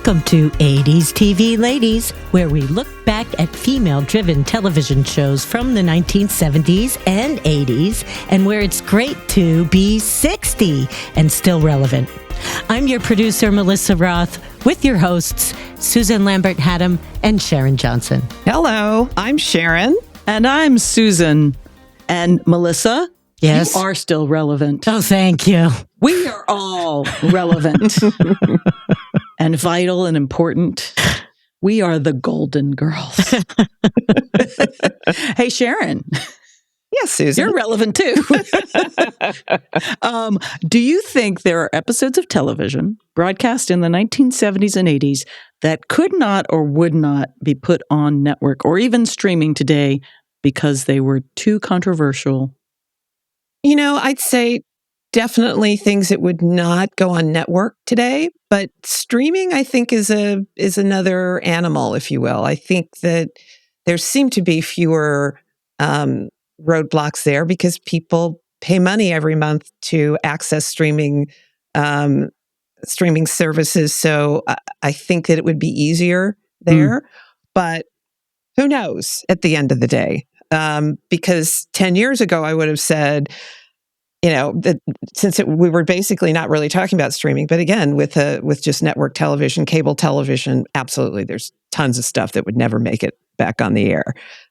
Welcome to 80s TV Ladies, where we look back at female-driven television shows from the 1970s and 80s, and where it's great to be 60 and still relevant. I'm your producer, Melissa Roth, with your hosts, Susan+lambert+hatem and Sharon+johnson. Hello, I'm Sharon. And I'm Susan. And Melissa, yes, you are still relevant. Oh, thank you. We are all relevant and vital and important. We are the Golden Girls. Hey, Sharon. Yes, Susan. You're relevant too. Do you think there are episodes of television broadcast in the 1970s and 80s that could not or would not be put on network or even streaming today because they were too controversial? You know, I'd say definitely things that would not go on network today, but streaming, I think, is another animal, if you will. I think that there seem to be fewer roadblocks there because people pay money every month to access streaming services. So I think that it would be easier there, but who knows at the end of the day? Because 10 years ago, I would have said, you know, that we were basically not really talking about streaming, but again, with just network television, cable television, absolutely, there's tons of stuff that would never make it back on the air.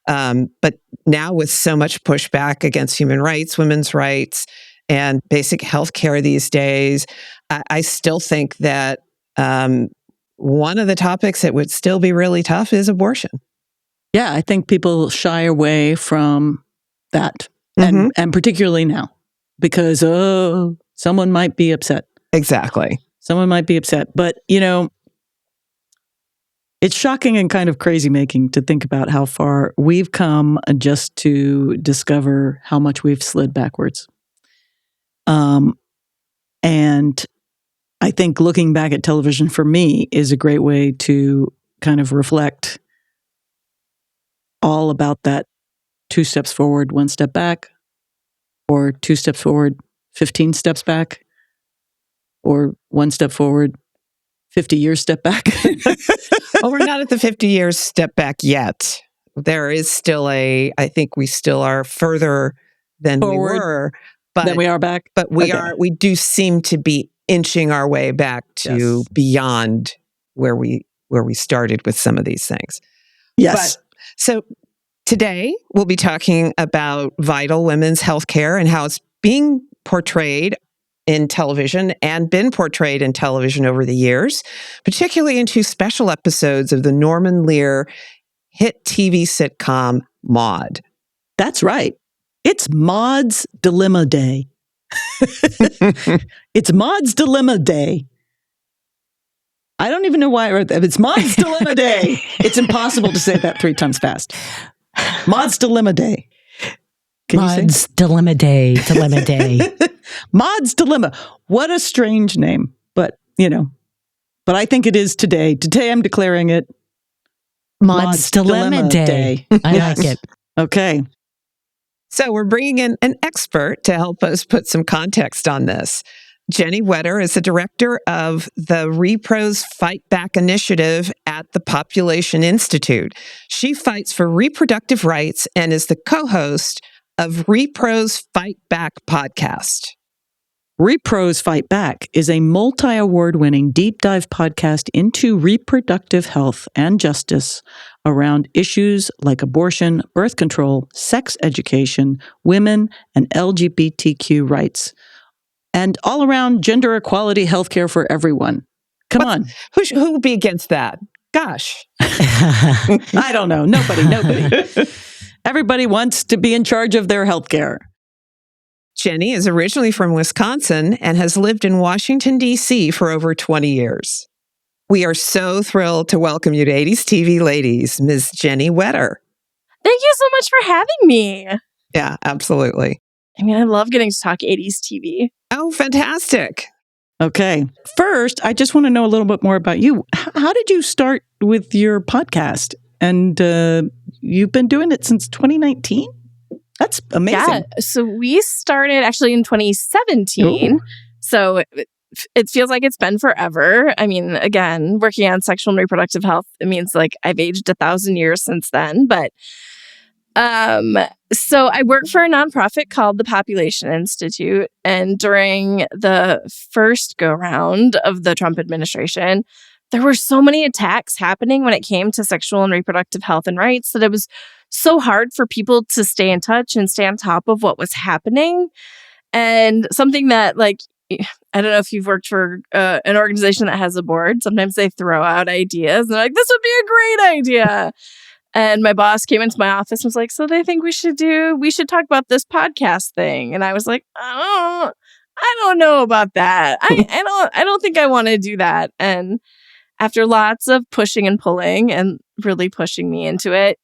But now with so much pushback against human rights, women's rights, and basic health care these days, I still think that one of the topics that would still be really tough is abortion. Yeah, I think people shy away from that, and particularly now, because someone might be upset. Exactly. Someone might be upset. But, you know, it's shocking and kind of crazy-making to think about how far we've come just to discover how much we've slid backwards. And I think looking back at television for me is a great way to kind of reflect all about that 2 steps forward, 1 step back, or 2 steps forward, 15 steps back, or 1 step forward, 50 years step back. Well, we're not at the 50 years step back yet. There is still I think we still are further than Forward, we were. But then we are back. But we do seem to be inching our way back to beyond where we started with some of these things. Yes. But, so today we'll be talking about vital women's health care and how it's being portrayed in television and been portrayed in television over the years, particularly in 2 special episodes of the Norman Lear hit TV sitcom Maude. That's right. It's Maude's Dilemma Day. It's Maude's Dilemma Day. I don't even know why I wrote that. It's Maude's Dilemma Day. It's impossible to say that 3 times fast. Maude's Dilemma Day. Can you Maude's say? Dilemma Day, Dilemma Day. Maude's Dilemma. What a strange name. But, you know, but I think it is today. Today I'm declaring it Maude's Dilemma Day. I like it. Okay. So we're bringing in an expert to help us put some context on this. Jennie Wetter is the director of the RePros Fight Back Initiative at the Population Institute. She fights for reproductive rights and is the co-host of RePros Fight Back podcast. RePros Fight Back is a multi-award-winning deep dive podcast into reproductive health and justice around issues like abortion, birth control, sex education, women, and LGBTQ rights, and all around gender equality healthcare for everyone. Come on. Who would be against that? Gosh. I don't know. Nobody. Everybody wants to be in charge of their healthcare. Jennie is originally from Wisconsin and has lived in Washington, D.C. for over 20 years. We are so thrilled to welcome you to 80s TV Ladies, Ms. Jennie Wetter. Thank you so much for having me. Yeah, absolutely. I mean, I love getting to talk 80s TV. Oh, fantastic. Okay. First, I just want to know a little bit more about you. How did you start with your podcast? And you've been doing it since 2019? That's amazing. Yeah. So we started actually in 2017. Ooh. So it feels like it's been forever. I mean, again, working on sexual and reproductive health, it means like I've aged 1,000 years since then. But so I work for a nonprofit called the Population Institute. And during the first go round of the Trump administration, there were so many attacks happening when it came to sexual and reproductive health and rights that it was so hard for people to stay in touch and stay on top of what was happening. And something that, like, I don't know if you've worked for an organization that has a board. Sometimes they throw out ideas and they're like, this would be a great idea. And my boss came into my office and was like, so they think we should talk about this podcast thing. And I was like, I don't know about that. I don't think I want to do that. And after lots of pushing and pulling and really pushing me into it,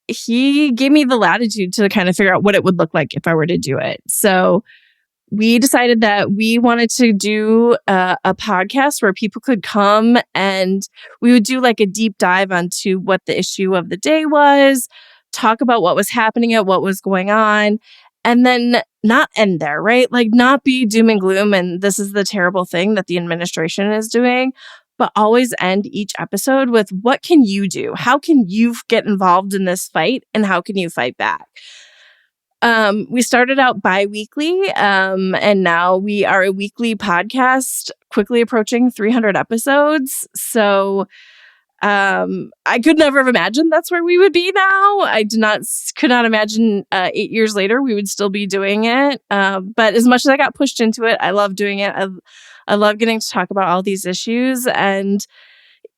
he gave me the latitude to kind of figure out what it would look like if I were to do it. So we decided that we wanted to do a podcast where people could come and we would do like a deep dive onto what the issue of the day was, talk about what was happening and what was going on, and then not end there, right? Like not be doom and gloom and this is the terrible thing that the administration is doing, but always end each episode with what can you do? How can you get involved in this fight and how can you fight back? We started out bi-weekly, and now we are a weekly podcast, quickly approaching 300 episodes. So I could never have imagined that's where we would be now. I could not imagine 8 years later we would still be doing it. But as much as I got pushed into it, I love doing it. I love getting to talk about all these issues, and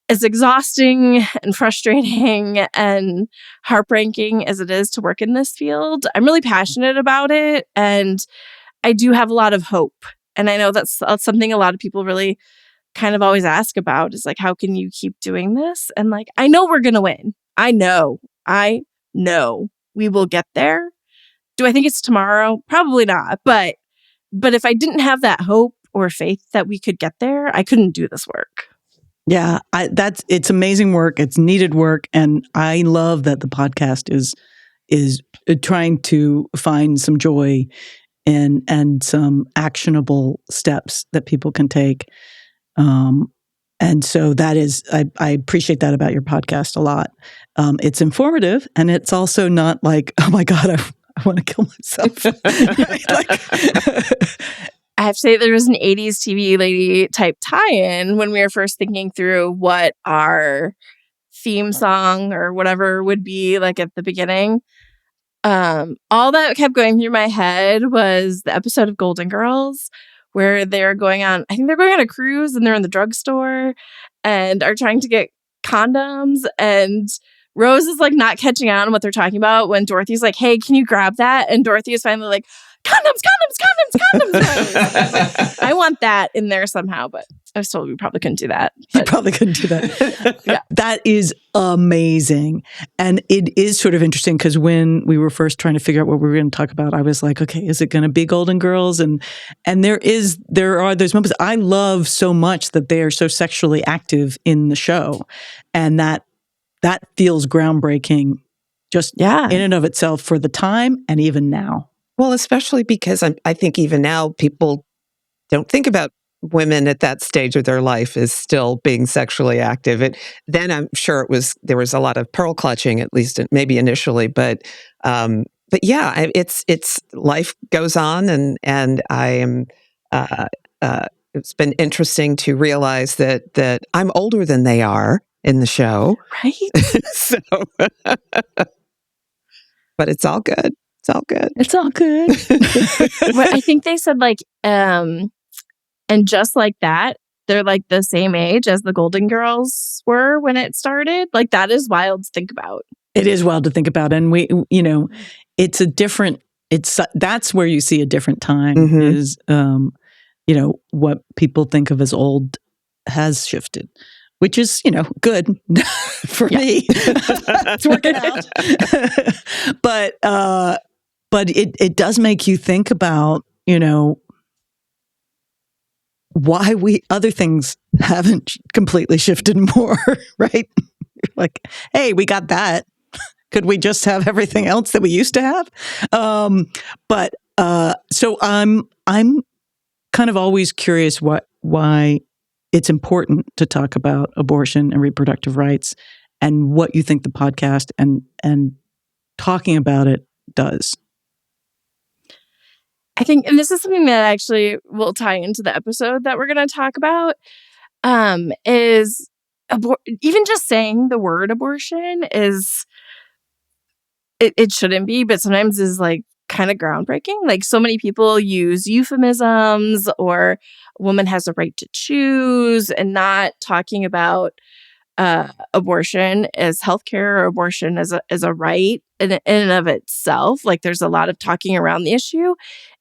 as exhausting and frustrating and heartbreaking as it is to work in this field, I'm really passionate about it. And I do have a lot of hope. And I know that's something a lot of people really kind of always ask about is like, how can you keep doing this? And like, I know we're going to win. I know we will get there. Do I think it's tomorrow? Probably not. But if I didn't have that hope or faith that we could get there, I couldn't do this work. Yeah, it's amazing work. It's needed work, and I love that the podcast is trying to find some joy and some actionable steps that people can take. And so that is, I appreciate that about your podcast a lot. It's informative, and it's also not like, oh my God, I want to kill myself. I have to say there was an 80s TV lady type tie-in when we were first thinking through what our theme song or whatever would be like at the beginning. All that kept going through my head was the episode of Golden Girls where they're going on a cruise and they're in the drugstore and are trying to get condoms, and Rose is like not catching on what they're talking about when Dorothy's like, hey, can you grab that? And Dorothy is finally like, condoms. I want that in there somehow, but I was told we probably couldn't do that. You probably couldn't do that. Yeah. That is amazing. And it is sort of interesting because when we were first trying to figure out what we were going to talk about, I was like, okay, is it going to be Golden Girls? And there are those moments. I love so much that they are so sexually active in the show. And that feels groundbreaking just in and of itself for the time and even now. Well, especially because I think even now people don't think about women at that stage of their life as still being sexually active. Then I'm sure there was a lot of pearl clutching, at least maybe initially, but yeah, it's life goes on, and I am. It's been interesting to realize that I'm older than they are in the show, right? So, but it's all good. It's all good. It's all good. I think they said like, and just like that, they're like the same age as the Golden Girls were when it started. Like that is wild to think about. It is wild to think about. And that's where you see a different time is, what people think of as old has shifted. Which is, good for me. It's working out. But it does make you think about, why other things haven't completely shifted more, right? Like, hey, we got that. Could we just have everything else that we used to have? So I'm kind of always curious why it's important to talk about abortion and reproductive rights, and what you think the podcast and talking about it does. I think, and this is something that actually will tie into the episode that we're going to talk about, is even just saying the word abortion is, it shouldn't be, but sometimes is like kind of groundbreaking. Like, so many people use euphemisms, or a woman has a right to choose, and not talking about abortion as healthcare, or abortion as a right in and of itself. Like, there's a lot of talking around the issue.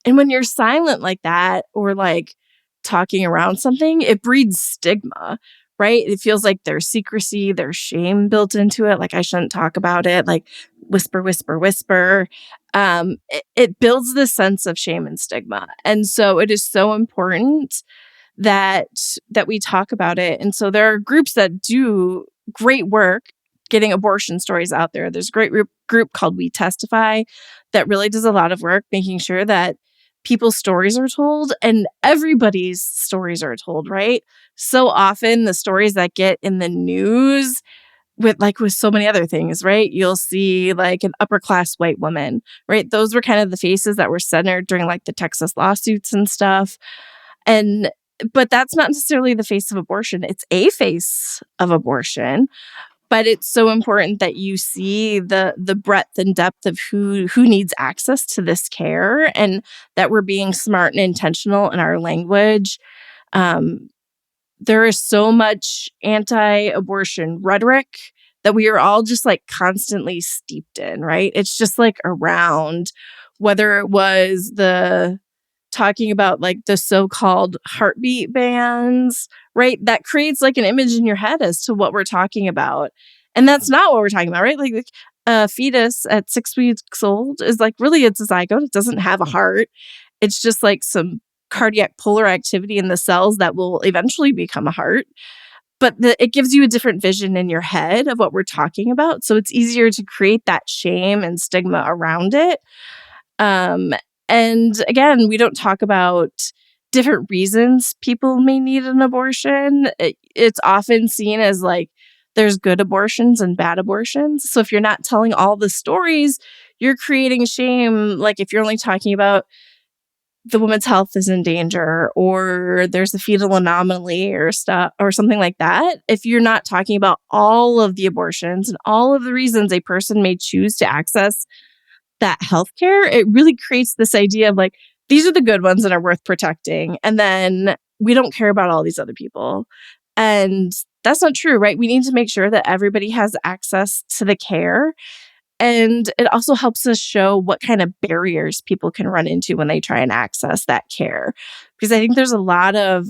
And when you're silent like that, or like talking around something, it breeds stigma, right? It feels like there's secrecy, there's shame built into it. Like, I shouldn't talk about it. Like, whisper, whisper, whisper. It builds this sense of shame and stigma. And so it is so important that we talk about it. And so there are groups that do great work getting abortion stories out there. There's a great group called We Testify that really does a lot of work making sure that people's stories are told, and everybody's stories are told, right? So often the stories that get in the news, with so many other things, right? You'll see like an upper class white woman, right? Those were kind of the faces that were centered during like the Texas lawsuits and stuff. But that's not necessarily the face of abortion. It's a face of abortion. But it's so important that you see the breadth and depth of who needs access to this care, and that we're being smart and intentional in our language. There is so much anti-abortion rhetoric that we are all just like constantly steeped in, right? It's just like around, whether it was the talking about like the so-called heartbeat bans, right? That creates like an image in your head as to what we're talking about. And that's not what we're talking about, right? Like a fetus at 6 weeks old is like, really, it's a zygote. It doesn't have a heart. It's just like some cardiac polar activity in the cells that will eventually become a heart. But it gives you a different vision in your head of what we're talking about. So it's easier to create that shame and stigma around it. And again, we don't talk about different reasons people may need an abortion. It's often seen as like there's good abortions and bad abortions. So if you're not telling all the stories, you're creating shame. Like if you're only talking about the woman's health is in danger, or there's a fetal anomaly or stuff or something like that. If you're not talking about all of the abortions and all of the reasons a person may choose to access that healthcare, it really creates this idea of like, these are the good ones that are worth protecting. And then we don't care about all these other people. And that's not true, right? We need to make sure that everybody has access to the care. And it also helps us show what kind of barriers people can run into when they try and access that care. Because I think there's a lot of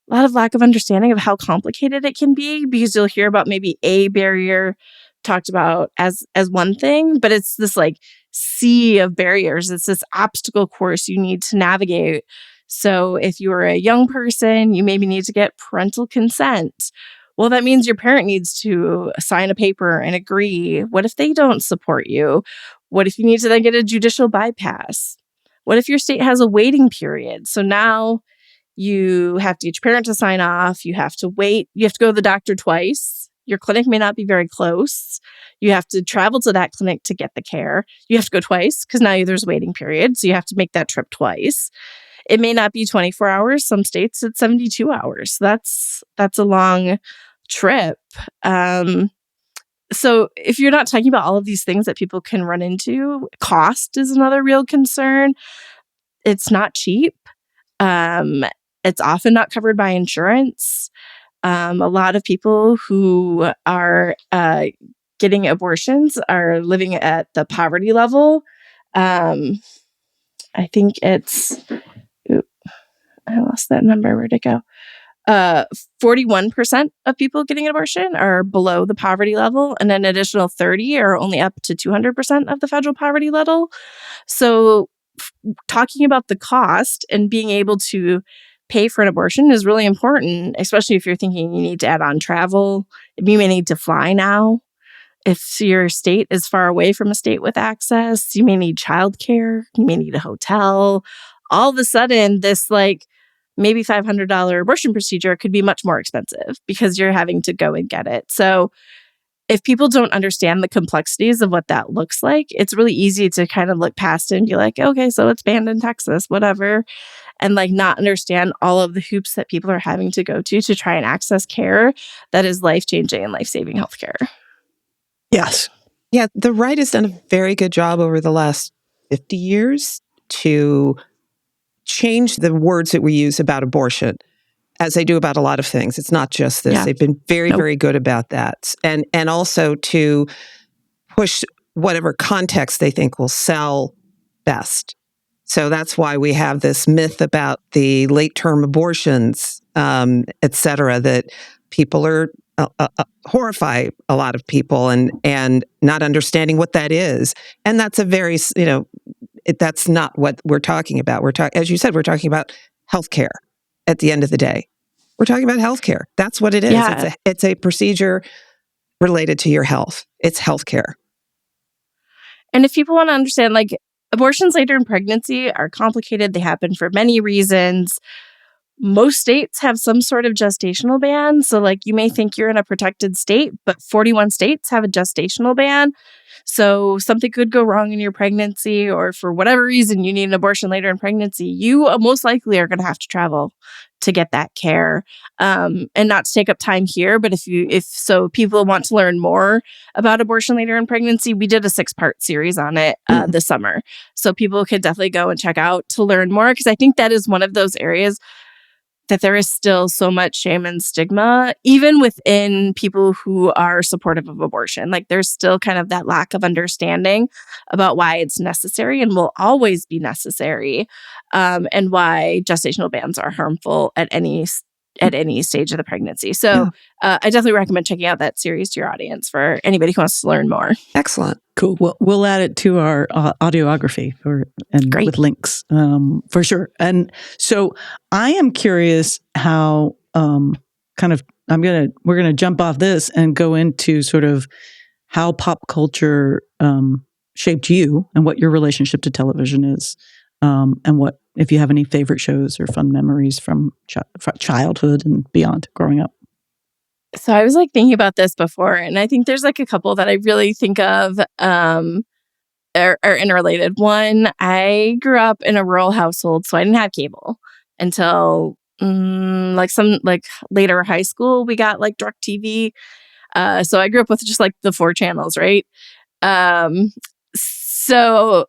lack of understanding of how complicated it can be, because you'll hear about maybe a barrier talked about as one thing, but it's this like sea of barriers. It's this obstacle course you need to navigate. So if you're a young person, you maybe need to get parental consent. Well, that means your parent needs to sign a paper and agree. What if they don't support you? What if you need to then get a judicial bypass? What if your state has a waiting period? So now you have to get your parent to sign off. You have to wait. You have to go to the doctor twice. Your clinic may not be very close. You have to travel to that clinic to get the care. You have to go twice because now there's a waiting period. So you have to make that trip twice. It may not be 24 hours. Some states it's 72 hours. That's a long trip. So if you're not talking about all of these things that people can run into, cost is another real concern. It's not cheap. It's often not covered by insurance. A lot of people who are getting abortions are living at the poverty level. I think it's, I lost that number. Where'd it go? 41% of people getting an abortion are below the poverty level, and an additional 30 are only up to 200% of the federal poverty level. So talking about the cost and being able to pay for an abortion is really important, especially if you're thinking you need to add on travel. You may need to fly now. If your state is far away from a state with access, you may need childcare. You may need a hotel. all of a sudden this like maybe $500 abortion procedure could be much more expensive because you're having to go and get it. So if people don't understand the complexities of what that looks like, it's really easy to kind of look past it and be like, okay, so it's banned in Texas, whatever. And like not understand all of the hoops that people are having to go to try and access care that is life-changing and life-saving healthcare. Yes. Yeah, the right has done a very good job over the last 50 years to change the words that we use about abortion, as they do about a lot of things. It's not just this. Yeah. They've been very, very good about that. And also to push whatever context they think will sell best. So that's why we have this myth about the late-term abortions, et cetera, that people are horrify a lot of people and not understanding what that is. And that's a very, that's not what we're talking about. As you said, we're talking about healthcare at the end of the day. We're talking about healthcare. That's what it is. Yeah. It's a procedure related to your health. It's healthcare. And if people want to understand, like, abortions later in pregnancy are complicated. They happen for many reasons. Most states have some sort of gestational ban. So, like, you may think you're in a protected state, but 41 states have a gestational ban. So something could go wrong in your pregnancy, or for whatever reason you need an abortion later in pregnancy, you most likely are going to have to travel to get that care. And not to take up time here, but if people want to learn more about abortion later in pregnancy, we did a 6-part series on it this summer. So people could definitely go and check out to learn more, because I think that is one of those areas that there is still so much shame and stigma, even within people who are supportive of abortion. Like, there's still kind of that lack of understanding about why it's necessary and will always be necessary, and why gestational bans are harmful at any stage of the pregnancy. So I definitely recommend checking out that series to your audience for anybody who wants to learn more. Excellent. Cool. We'll add it to our audiography Great. with links for sure. And so I am curious how we're gonna jump off this and go into sort of how pop culture shaped you and what your relationship to television is, and what, if you have any favorite shows or fun memories from childhood and beyond growing up. So I was like thinking about this before, and I think there's like a couple that I really think of are interrelated. One, I grew up in a rural household, so I didn't have cable until later high school. We got like DirecTV. So I grew up with just like the 4 channels, right? So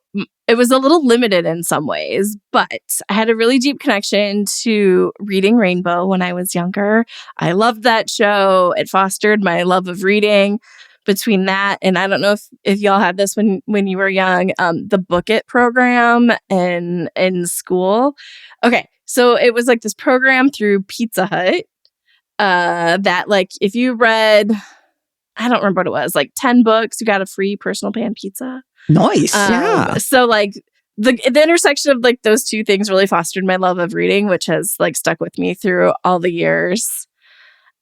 it was a little limited in some ways, but I had a really deep connection to Reading Rainbow when I was younger. I loved that show. It fostered my love of reading. Between that, and I don't know if y'all had this when you were young, the Book It program in school. Okay, so it was like this program through Pizza Hut that, like, if you read, I don't remember what it was, like 10 books, you got a free personal pan pizza. Nice. Yeah. So like the intersection of like those two things really fostered my love of reading, which has like stuck with me through all the years.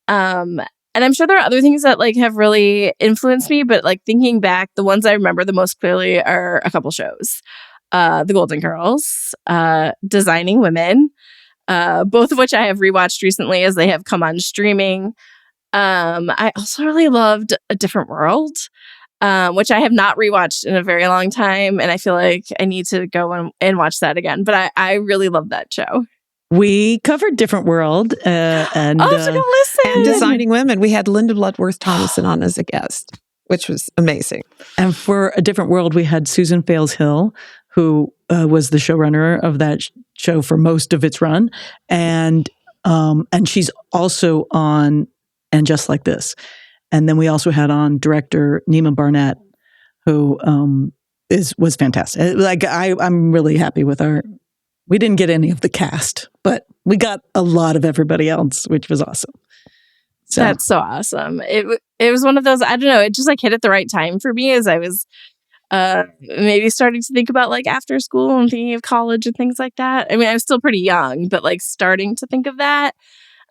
And I'm sure there are other things that like have really influenced me, but like thinking back, the ones I remember the most clearly are a couple shows. The Golden Girls, Designing Women, both of which I have rewatched recently as they have come on streaming. I also really loved A Different World, which I have not rewatched in a very long time, and I feel like I need to go and watch that again. But I really love that show. We covered Different World and I'll have to go listen. And Designing Women. We had Linda Bloodworth-Thomason on as a guest, which was amazing. And for A Different World, we had Susan Fails-Hill, who was the showrunner of that show for most of its run, and she's also on And Just Like This. And then we also had on director Nima Barnett, who was fantastic. Like I'm really happy with our. We didn't get any of the cast, but we got a lot of everybody else, which was awesome. So. That's so awesome. It was one of those, I don't know, it just like hit at the right time for me as I was maybe starting to think about like after school and thinking of college and things like that. I mean, I was still pretty young, but like starting to think of that.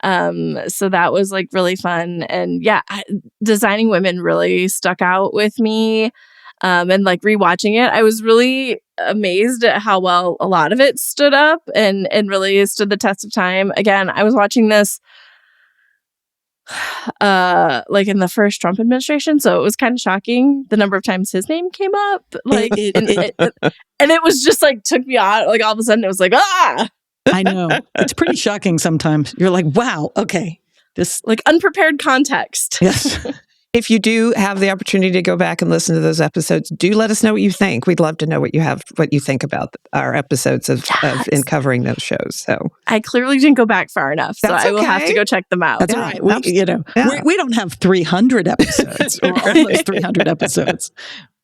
So that was like really fun. And yeah, Designing Women really stuck out with me. and like rewatching it, I was really amazed at how well a lot of it stood up and really stood the test of time. Again, I was watching this like in the first Trump administration, so it was kind of shocking the number of times his name came up. Like, and it was just like took me out. Like all of a sudden, it was like I know, it's pretty shocking sometimes. You're like, wow, okay, just like unprepared context. Yes. If you do have the opportunity to go back and listen to those episodes, do let us know what you think. We'd love to know what you think about our episodes of in covering those shows. So I clearly didn't go back far enough, so I will have to go check them out. That's right. We don't have 300 episodes or almost 300 episodes,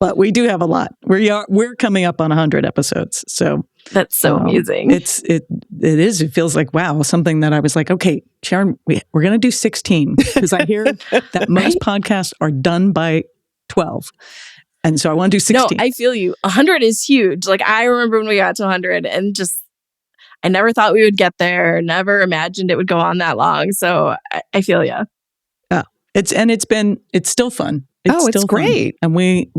but we do have a lot. We're coming up on 100 episodes, so that's so amazing. It feels like, wow, something that I was like, okay, Sharon, we're going to do 16 because I hear that most podcasts are done by 12. And so I want to do 16. No, I feel you. 100 is huge. Like I remember when we got to 100 and just, I never thought we would get there. Never imagined it would go on that long. So I feel you. Yeah. It's still fun. It's great. And we,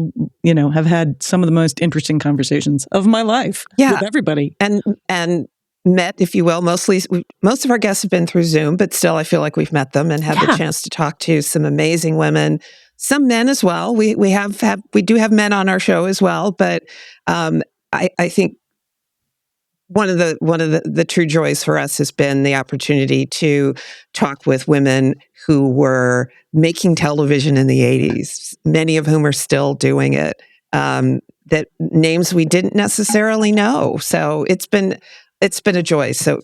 have had some of the most interesting conversations of my life with everybody. And met, if you will, most of our guests have been through Zoom, but still I feel like we've met them and had the chance to talk to some amazing women, some men as well. We do have men on our show as well, but I think one of the true joys for us has been the opportunity to talk with women who were making television in the 80s, many of whom are still doing it, that names we didn't necessarily know. So it's been a joy. So,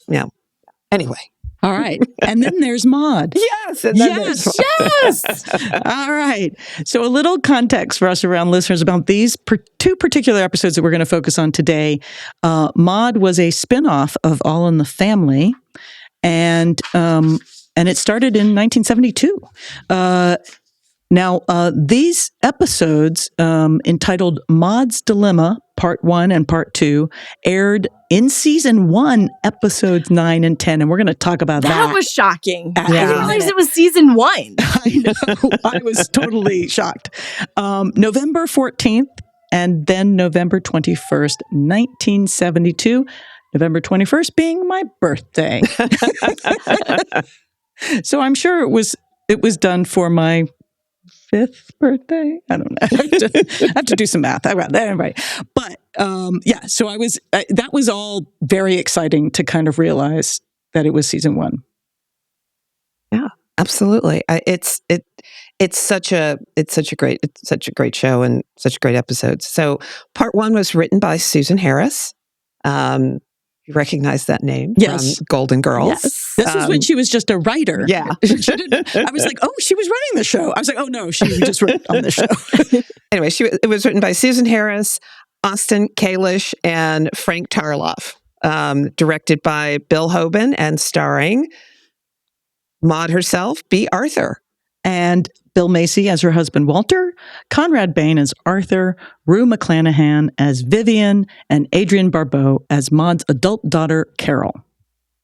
anyway. All right. And then there's Maude. Yes. Yes. All right. So a little context for us around listeners about these two particular episodes that we're going to focus on today. Maude was a spinoff of All in the Family, and it started in 1972. Now, these episodes, entitled Maude's Dilemma, Part 1 and Part 2, aired in Season 1, Episodes 9 and 10, and we're going to talk about that. That was shocking. I didn't realize it was Season 1. I know. I was totally shocked. November 14th and then November 21st, 1972. November 21st being my birthday. So I'm sure it was done for my 5th birthday. I don't know. I have to do some math. Anyway, but so that was all very exciting to kind of realize that it was Season 1. Yeah, absolutely. It's such a great show and such great episodes. So Part 1 was written by Susan Harris. You recognize that name from Golden Girls. Yes. This was when she was just a writer. Yeah. I was like, oh, she was running the show. I was like, oh, no, she just wrote on the show. Anyway, it was written by Susan Harris, Austin Kalish, and Frank Tarloff. Directed by Bill Hoban and starring Maude herself, B. Arthur. And Bill Macy as her husband, Walter, Conrad Bain as Arthur, Rue McClanahan as Vivian, and Adrienne Barbeau as Maude's adult daughter, Carol.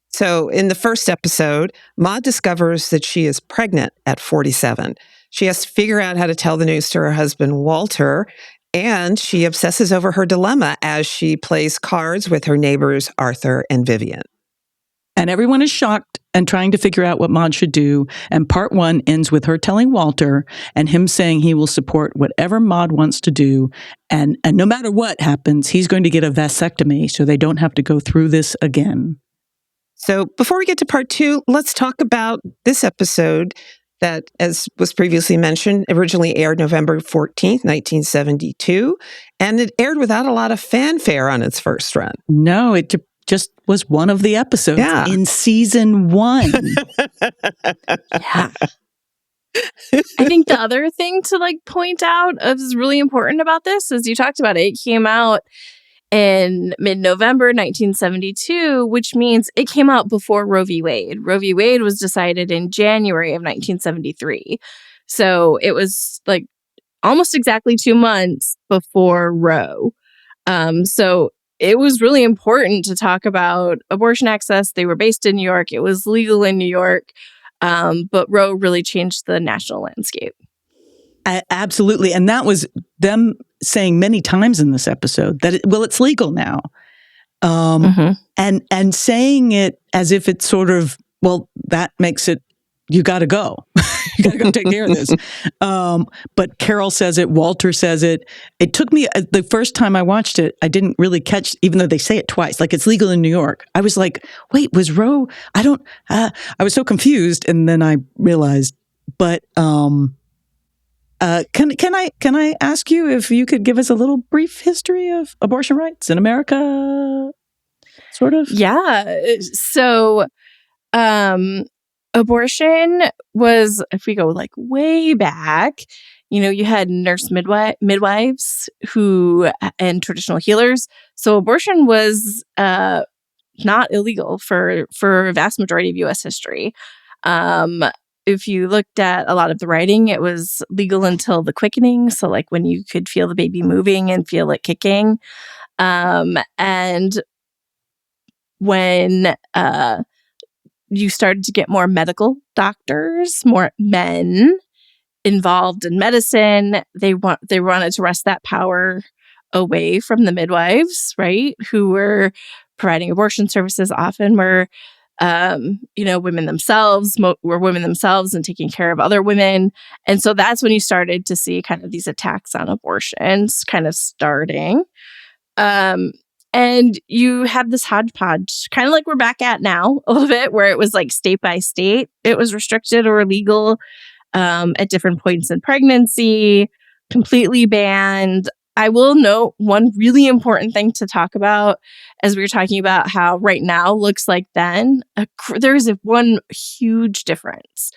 So in the first episode, Maude discovers that she is pregnant at 47. She has to figure out how to tell the news to her husband, Walter, and she obsesses over her dilemma as she plays cards with her neighbors, Arthur and Vivian. And everyone is shocked and trying to figure out what Maude should do. And Part 1 ends with her telling Walter and him saying he will support whatever Maude wants to do. And no matter what happens, he's going to get a vasectomy so they don't have to go through this again. So before we get to Part 2, let's talk about this episode that, as was previously mentioned, originally aired November 14th, 1972. And it aired without a lot of fanfare on its first run. No, it just was one of the episodes in Season 1. Yeah. I think the other thing to point out is really important about this is you talked about it came out in mid-November 1972, which means it came out before Roe v. Wade. Roe v. Wade was decided in January of 1973. So it was almost exactly 2 months before Roe. So it was really important to talk about abortion access. They were based in New York. It was legal in New York. But Roe really changed the national landscape. Absolutely. And that was them saying many times in this episode that it's legal now, and saying it as if it's sort of, well, that makes it, you got to go. You got to go take care of this. But Carol says it, Walter says it. It took me, the first time I watched it, I didn't really catch, even though they say it twice, like it's legal in New York. I was like, wait, was Roe? I was so confused. And then I realized, but can I ask you if you could give us a little brief history of abortion rights in America? Sort of? Yeah. So, abortion was, if we go like way back, you had nurse midwives and traditional healers. So abortion was not illegal for a vast majority of U.S. history. If you looked at a lot of the writing, it was legal until the quickening. So like when you could feel the baby moving and feel it kicking. And when you started to get more medical doctors, more men involved in medicine, they wanted to wrest that power away from the midwives, right? Who were providing abortion services, often were, women themselves, were women themselves and taking care of other women. And so that's when you started to see kind of these attacks on abortions kind of starting. And you had this hodgepodge, kind of like we're back at now a little bit, where it was like state by state, it was restricted or illegal at different points in pregnancy, completely banned. I will note one really important thing to talk about as we were talking about how right now looks like then. There's one huge difference,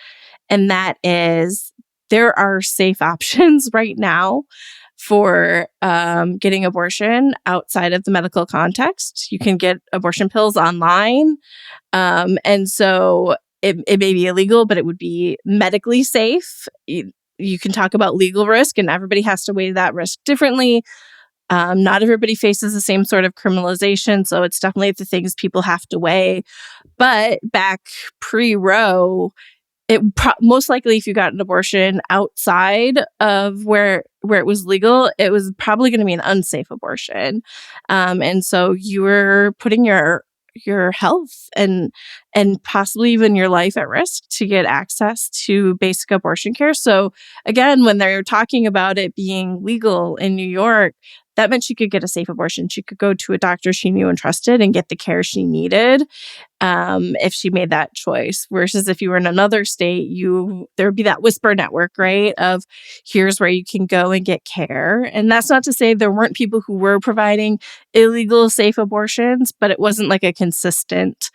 and that is there are safe options right now for getting abortion outside of the medical context. You can get abortion pills online. And so it may be illegal, but it would be medically safe. You can talk about legal risk, and everybody has to weigh that risk differently. Not everybody faces the same sort of criminalization. So it's definitely the things people have to weigh. But back pre-Roe, most likely, if you got an abortion outside of where it was legal, it was probably going to be an unsafe abortion, and so you were putting your health and possibly even your life at risk to get access to basic abortion care. So again, when they're talking about it being legal in New York, that meant she could get a safe abortion. She could go to a doctor she knew and trusted and get the care she needed if she made that choice. Versus if you were in another state, there would be that whisper network, right? Of here's where you can go and get care. And that's not to say there weren't people who were providing illegal safe abortions, but it wasn't like a consistent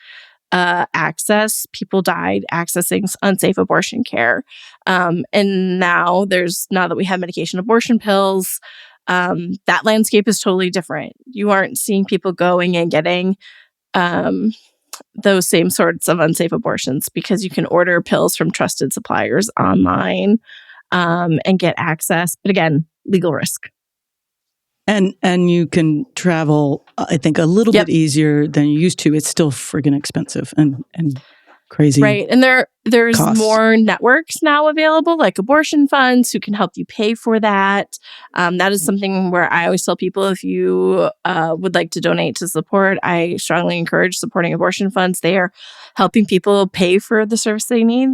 access. People died accessing unsafe abortion care. And now that we have medication abortion pills, that landscape is totally different. You aren't seeing people going and getting those same sorts of unsafe abortions because you can order pills from trusted suppliers online and get access. But again, legal risk. And you can travel, I think, a little bit easier than you used to. It's still friggin' expensive and crazy. Right. And there's costs. More networks now available, like abortion funds who can help you pay for that. That is something where I always tell people, if you would like to donate to support, I strongly encourage supporting abortion funds. They are helping people pay for the service they need.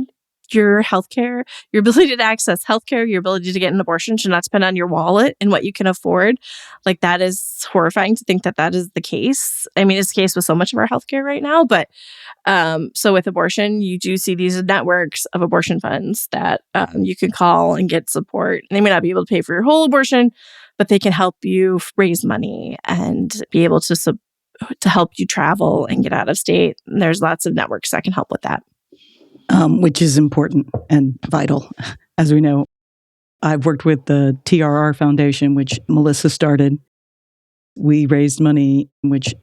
Your healthcare, your ability to access healthcare, your ability to get an abortion should not depend on your wallet and what you can afford. Like, that is horrifying to think that is the case. I mean, it's the case with so much of our healthcare right now. But so with abortion, you do see these networks of abortion funds that you can call and get support. They may not be able to pay for your whole abortion, but they can help you raise money and be able to help you travel and get out of state. And there's lots of networks that can help with that. Which is important and vital. As we know, I've worked with the TRR Foundation, which Melissa started. We raised money, which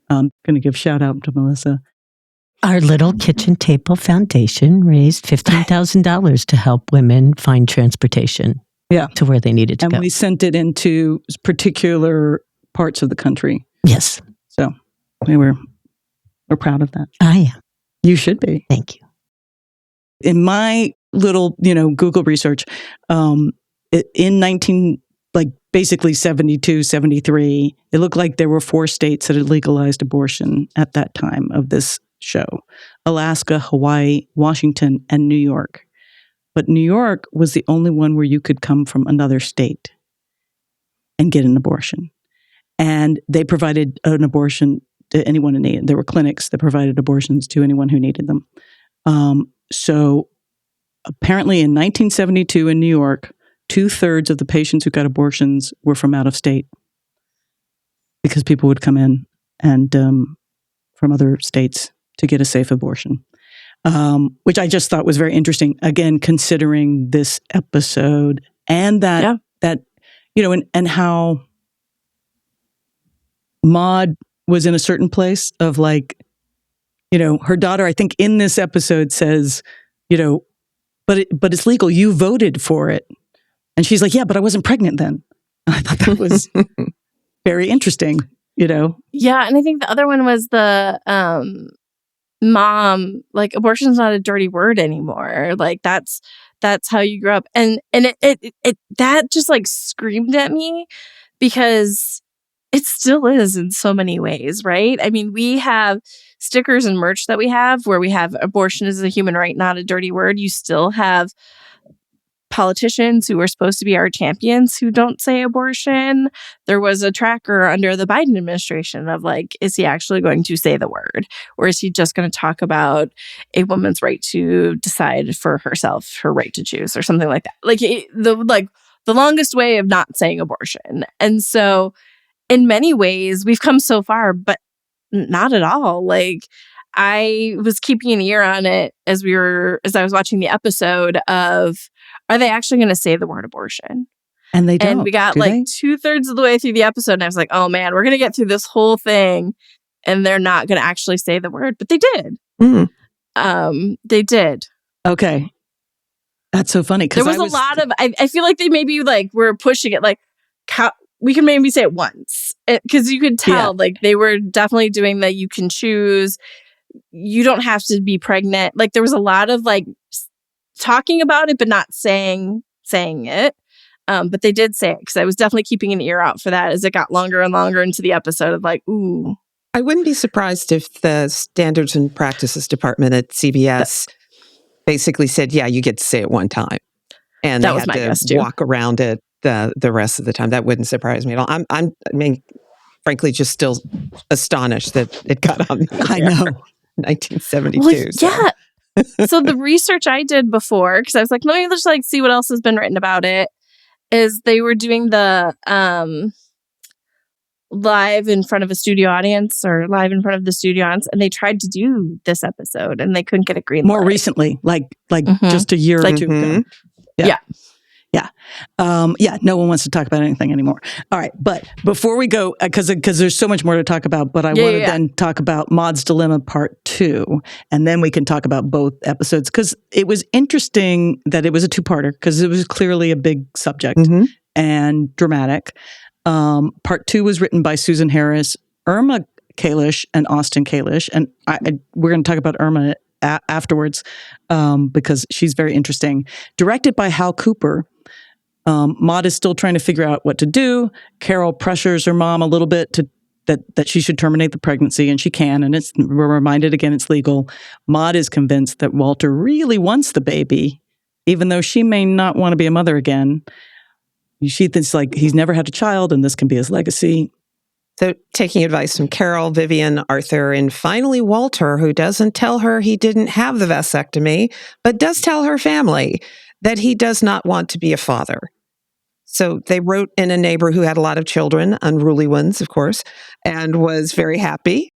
I'm going to give shout out to Melissa. Our little kitchen table foundation raised $15,000 to help women find transportation to where they needed to go. And we sent it into particular parts of the country. Yes. So we're proud of that. I am. You should be. Thank you. In my little, Google research, in 19 like basically 72, 73. It looked like there were 4 states that had legalized abortion at that time of this show: Alaska, Hawaii, Washington, and New York. But New York was the only one where you could come from another state and get an abortion. And they provided an abortion to anyone who needed. There were clinics that provided abortions to anyone who needed them. So apparently in 1972 in New York, 2/3 of the patients who got abortions were from out of state, because people would come in and from other states to get a safe abortion, which I just thought was very interesting. Again, considering this episode and that and how Maude was in a certain place of like, her daughter, I think in this episode says, but it's legal. You voted for it. And she's like, yeah, but I wasn't pregnant then. I thought that was very interesting, Yeah, and I think the other one was the mom, like, abortion's not a dirty word anymore. Like, that's how you grew up. And it that just like screamed at me, because it still is in so many ways, right? I mean, we have stickers and merch that we have where we have abortion is a human right, not a dirty word. You still have politicians who are supposed to be our champions who don't say abortion. There was a tracker under the Biden administration of like, is he actually going to say the word? Or is he just going to talk about a woman's right to decide for herself, her right to choose, or something like that? Like the longest way of not saying abortion. And so in many ways, we've come so far, but not at all. Like, I was keeping an ear on it as I was watching the episode of, are they actually going to say the word abortion? And they don't. And we got 2/3 of the way through the episode, and I was like, oh man, we're going to get through this whole thing, and they're not going to actually say the word. But they did. They did. Okay. That's so funny. There was a lot of, I feel like they maybe like were pushing it, like, we can maybe say it once. Because you could tell, like, they were definitely doing that. You can choose. You don't have to be pregnant. Like, there was a lot of like talking about it, but not saying it. But they did say it, because I was definitely keeping an ear out for that as it got longer and longer into the episode of like, ooh. I wouldn't be surprised if the Standards and Practices Department at CBS basically said, yeah, you get to say it one time. And that they had to walk around it the rest of the time. That wouldn't surprise me at all. I mean, frankly, just still astonished that it got on the air. I know. 1972. Well, yeah. So the research I did before, because I was like, let me just like see what else has been written about it, is they were doing the live in front of a studio audience, or live in front of the studio audience, and they tried to do this episode and they couldn't get a green light. More recently, like just a year or two ago. Yeah. No one wants to talk about anything anymore. All right. But before we go, because there's so much more to talk about, but I want to then talk about Maude's Dilemma Part 2, and then we can talk about both episodes, because it was interesting that it was a 2-parter, because it was clearly a big subject and dramatic. Part 2 was written by Susan Harris, Irma Kalish, and Austin Kalish. And we're going to talk about Irma afterwards, because she's very interesting. Directed by Hal Cooper. Maude is still trying to figure out what to do. Carol pressures her mom a little bit that she should terminate the pregnancy, and she can, and we're reminded again it's legal. Maude is convinced that Walter really wants the baby, even though she may not want to be a mother again. She thinks like he's never had a child, and this can be his legacy. So taking advice from Carol, Vivian, Arthur, and finally Walter, who doesn't tell her he didn't have the vasectomy, but does tell her family that he does not want to be a father. So they wrote in a neighbor who had a lot of children, unruly ones, of course, and was very happy.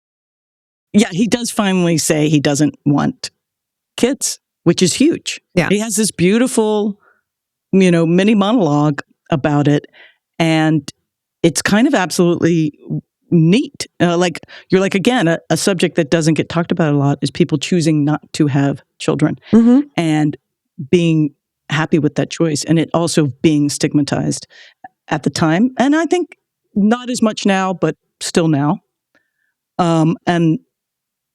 Yeah, he does finally say he doesn't want kids, which is huge. Yeah. He has this beautiful, mini monologue about it, and it's kind of absolutely neat. You're like, again, a subject that doesn't get talked about a lot is people choosing not to have children and being happy with that choice, and it also being stigmatized at the time. And I think not as much now, but still now. And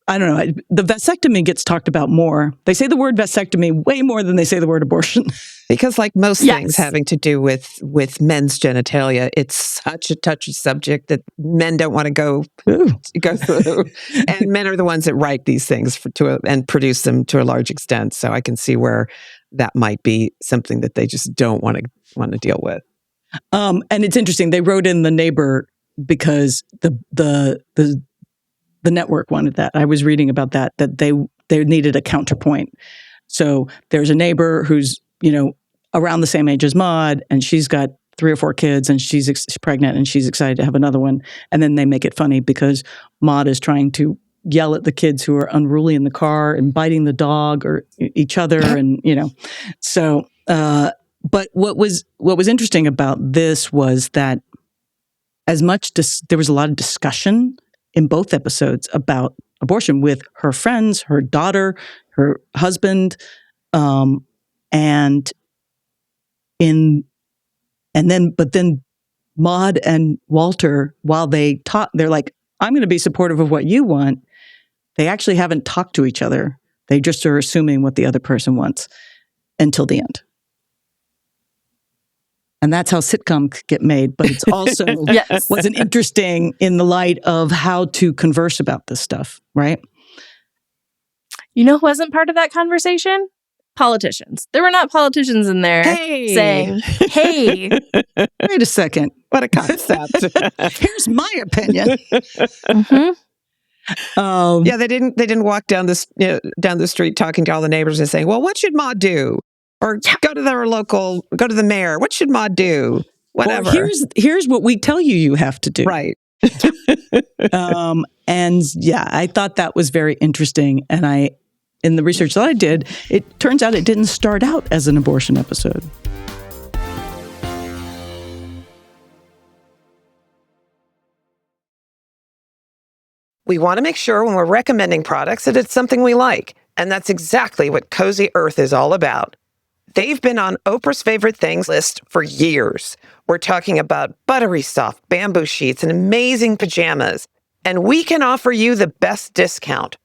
I don't know. The vasectomy gets talked about more. They say the word vasectomy way more than they say the word abortion. Because like most things having to do with men's genitalia, it's such a touchy subject that men don't want to go through. And men are the ones that write these things and produce them to a large extent. So I can see where that might be something that they just don't want to deal with. And it's interesting. They wrote in the neighbor because the network wanted that. I was reading about that they needed a counterpoint. So there's a neighbor who's, around the same age as Maude, and she's got 3 or 4 kids, and she's pregnant, and she's excited to have another one. And then they make it funny because Maude is trying to yell at the kids who are unruly in the car and biting the dog or each other, and So, but what was interesting about this was that as much there was a lot of discussion in both episodes about abortion with her friends, her daughter, her husband, but then Maude and Walter, while they talk, they're like, I'm going to be supportive of what you want. They actually haven't talked to each other. They just are assuming what the other person wants until the end. And that's how sitcoms get made. But it's also wasn't interesting in the light of how to converse about this stuff, right? You know who wasn't part of that conversation? Politicians. There were not politicians in there saying, hey. Wait a second. What a concept. Here's my opinion. They didn't walk down the street talking to all the neighbors and saying, well, what should Maude do? Or go to the mayor. What should Maude do? Whatever. Well, here's what we tell you have to do. Right. And I thought that was very interesting. And in the research that I did, it turns out it didn't start out as an abortion episode. We want to make sure when we're recommending products that it's something we like. And that's exactly what Cozy Earth is all about. They've been on Oprah's favorite things list for years. We're talking about buttery soft bamboo sheets and amazing pajamas. And we can offer you the best discount,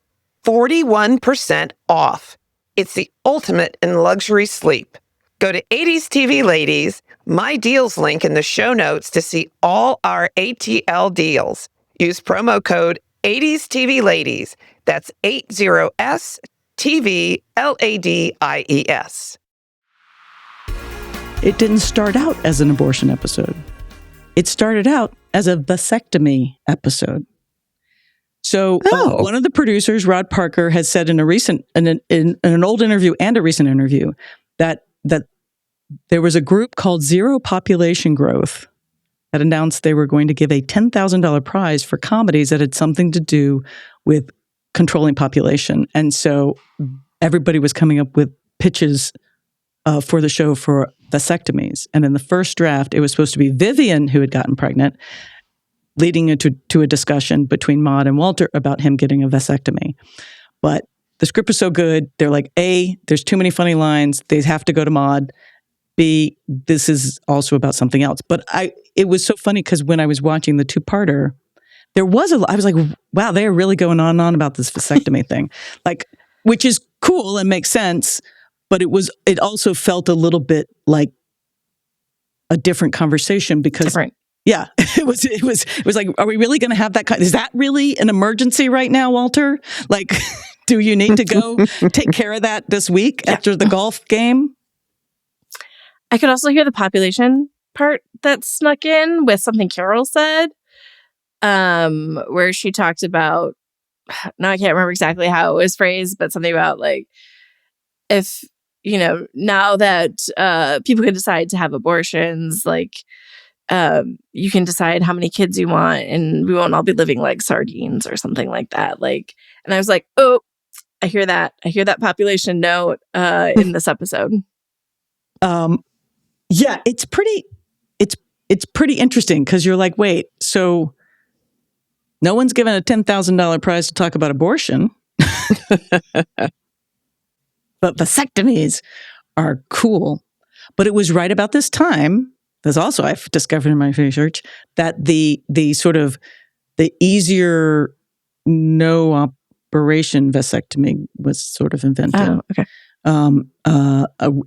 41% off. It's the ultimate in luxury sleep. Go to 80s TV Ladies, my deals link in the show notes to see all our ATL deals. Use promo code 80s TV Ladies. That's 80S TV LADIES. It didn't start out as an abortion episode. It started out as a vasectomy episode. So one of the producers, Rod Parker, has said in an old interview and a recent interview that there was a group called Zero Population Growth that announced they were going to give a $10,000 prize for comedies that had something to do with controlling population. And so everybody was coming up with pitches for the show for vasectomies. And in the first draft, it was supposed to be Vivian who had gotten pregnant, leading into a discussion between Maude and Walter about him getting a vasectomy. But the script was so good, they're like, A, there's too many funny lines. They have to go to Maude. B, this is also about something else. But it was so funny because when I was watching the 2-parter, I was like, wow, they are really going on and on about this vasectomy thing. Like, which is cool and makes sense. But it also felt a little bit like a different conversation because yeah, it was like, are we really going to have that? Is that really an emergency right now, Walter? Like, do you need to go take care of that this week after the golf game? I could also hear the population part that snuck in with something Carol said, where she talked about, now I can't remember exactly how it was phrased, but something about like, if, now that people can decide to have abortions, like, you can decide how many kids you want and we won't all be living like sardines or something like that. Like, and I was like, oh, I hear that population note in this episode. Yeah, it's pretty interesting because you're like, wait, so no one's given a $10,000 prize to talk about abortion, but vasectomies are cool. But it was right about this time. There's also, I've discovered in my research, that the sort of the easier no aspiration vasectomy was sort of invented. Oh, okay.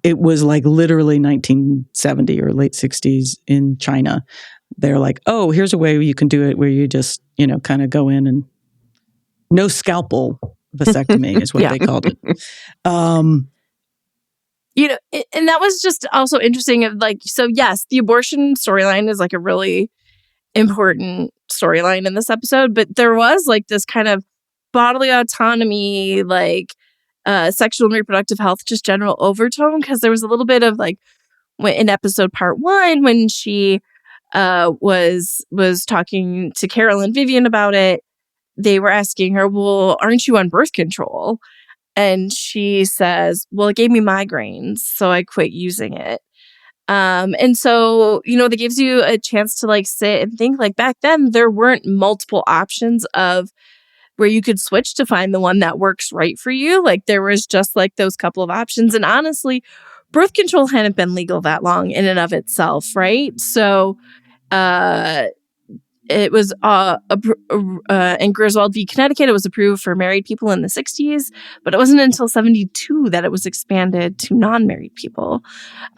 It was like literally 1970 or late 60s in China. They're like, oh, here's a way you can do it where you just, kind of go in and no scalpel vasectomy is what they called it. And that was just also interesting of like, so yes, the abortion storyline is like a really important storyline in this episode, but there was like this kind of bodily autonomy, like sexual and reproductive health, just general overtone, because there was a little bit of like in episode part 1 when she was talking to Carol and Vivian about it. They were asking her, well, aren't you on birth control? And she says, well, it gave me migraines, so I quit using it. And so, that gives you a chance to like sit and think, like back then there weren't multiple options of where you could switch to find the one that works right for you. Like there was just like those couple of options. And honestly, birth control hadn't been legal that long in and of itself, right? So it was in Griswold v. Connecticut, it was approved for married people in the 60s, but it wasn't until 72 that it was expanded to non-married people.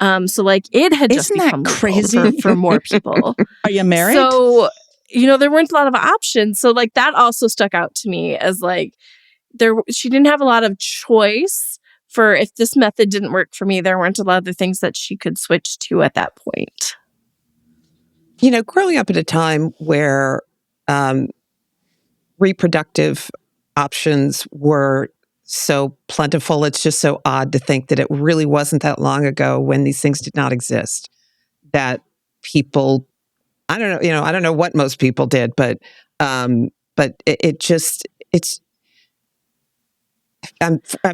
So like it had just become crazy for more people. Are you married? So, there weren't a lot of options. So like that also stuck out to me as like she didn't have a lot of choice for if this method didn't work for me, there weren't a lot of other things that she could switch to at that point. Growing up at a time where reproductive options were so plentiful, it's just so odd to think that it really wasn't that long ago when these things did not exist, that people, I don't know, I don't know what most people did, but I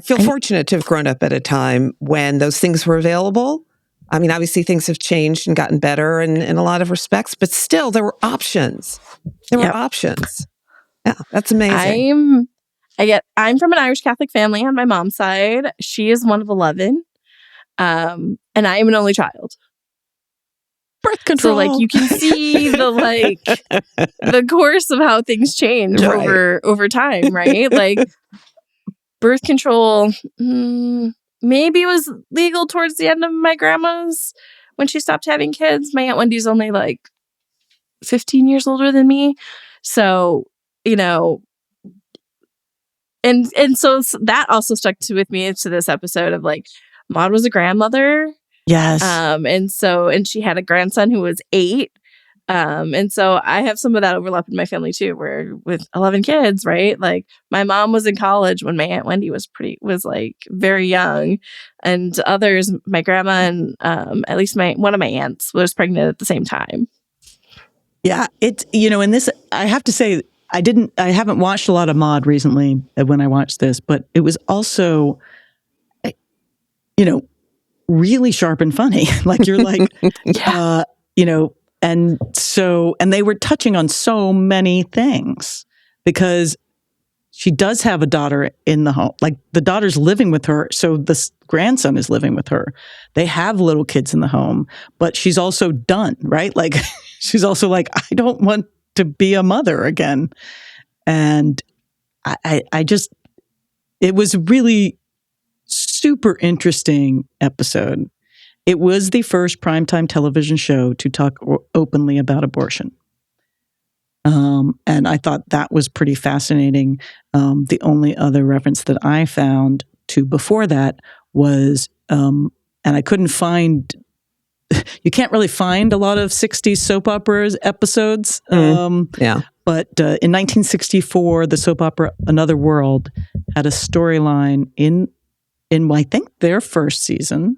feel fortunate to have grown up at a time when those things were available. I mean, obviously things have changed and gotten better in a lot of respects, but still there were options. Were options. Yeah, that's amazing. I'm from an Irish Catholic family on my mom's side. She is one of 11. And I am an only child. Birth control. So like you can see the course of how things change over time, right? Like birth control maybe it was legal towards the end of my grandma's when she stopped having kids. My Aunt Wendy's only like 15 years older than me. So, and so that also stuck with me into this episode of like, Maude was a grandmother. Yes. And she had a grandson who was 8. And so I have some of that overlap in my family too, where with 11 kids, right? Like my mom was in college when my Aunt Wendy was like very young, and others, my grandma and at least one of my aunts was pregnant at the same time. Yeah, it's in this, I have to say, I haven't watched a lot of Maude recently when I watched this, but it was also, really sharp and funny. Like you're like, and they were touching on so many things because she does have a daughter in the home. Like the daughter's living with her. So the grandson is living with her. They have little kids in the home, but she's also done, right? Like she's also like, I don't want to be a mother again. And it was really super interesting episode. It was the first primetime television show to talk openly about abortion. And I thought that was pretty fascinating. The only other reference that I found to before that was, and I couldn't find, you can't really find a lot of 60s soap operas episodes. But in 1964, the soap opera Another World had a storyline in I think their first season,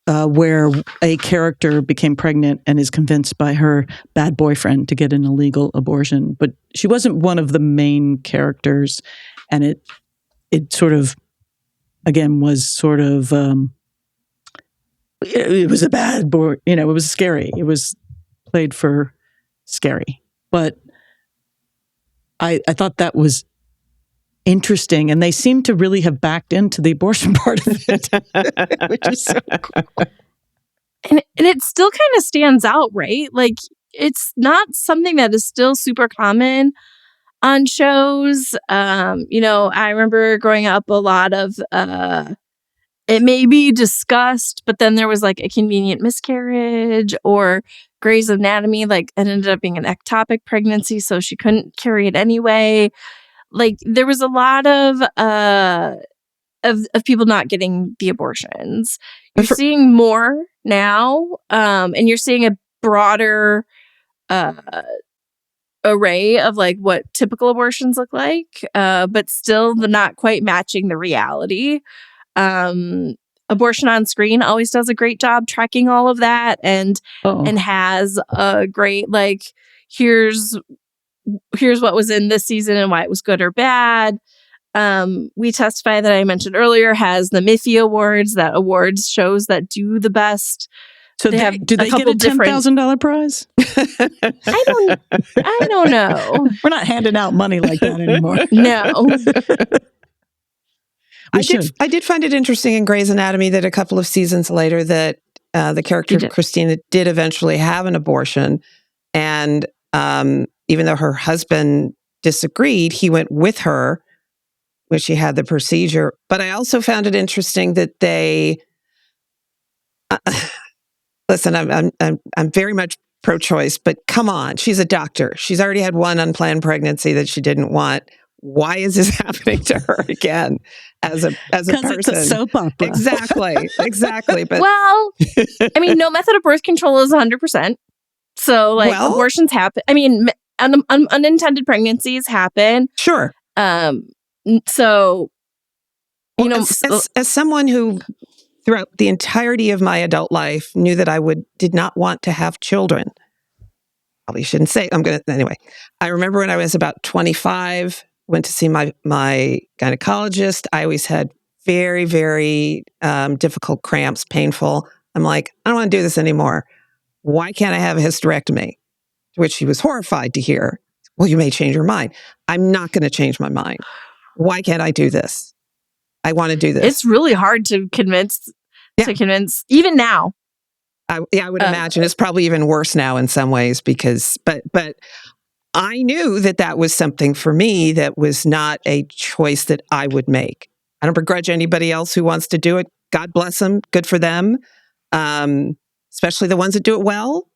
where a character became pregnant and is convinced by her bad boyfriend to get an illegal abortion. But she wasn't one of the main characters. And it sort of, again, was sort of, it was a bad boy, it was scary. It was played for scary. But I thought that was interesting, and they seem to really have backed into the abortion part of it, which is so cool. And it still kind of stands out, right? Like it's not something that is still super common on shows. I remember growing up a lot of it may be discussed, but then there was like a convenient miscarriage, or Grey's Anatomy, like it ended up being an ectopic pregnancy, so she couldn't carry it anyway. Like there was a lot of people not getting the abortions. You're seeing more now, and you're seeing a broader array of like what typical abortions look like, but still not quite matching the reality. Abortion on Screen always does a great job tracking all of that, and has a great like here's what was in this season and why it was good or bad. We Testify, that I mentioned earlier, has the Miffy Awards, that awards shows that do the best. So do they get a $10,000 prize? I don't know. We're not handing out money like that anymore. No. I did find it interesting in Grey's Anatomy that a couple of seasons later that the character of Christina did eventually have an abortion. And even though her husband disagreed, he went with her when she had the procedure. But I also found it interesting that they... listen, I'm very much pro-choice, but come on, she's a doctor. She's already had one unplanned pregnancy that she didn't want. Why is this happening to her again as a person? Because it's a soap opera. Exactly. But well, I mean, no method of birth control is 100%. So, like, abortions happen. I mean, unintended pregnancies happen. Sure. So, as someone who, throughout the entirety of my adult life, knew that I did not want to have children. Probably shouldn't say. Anyway. I remember when I was about 25, went to see my gynecologist. I always had very, very difficult cramps, painful. I'm like, I don't want to do this anymore. Why can't I have a hysterectomy? To which she was horrified to hear. Well, you may change your mind. I'm not going to change my mind. Why can't I do this? I want to do this. It's really hard to convince. Even now. I would imagine it's probably even worse now in some ways because, but I knew that was something for me that was not a choice that I would make. I don't begrudge anybody else who wants to do it. God bless them. Good for them. Especially the ones that do it well.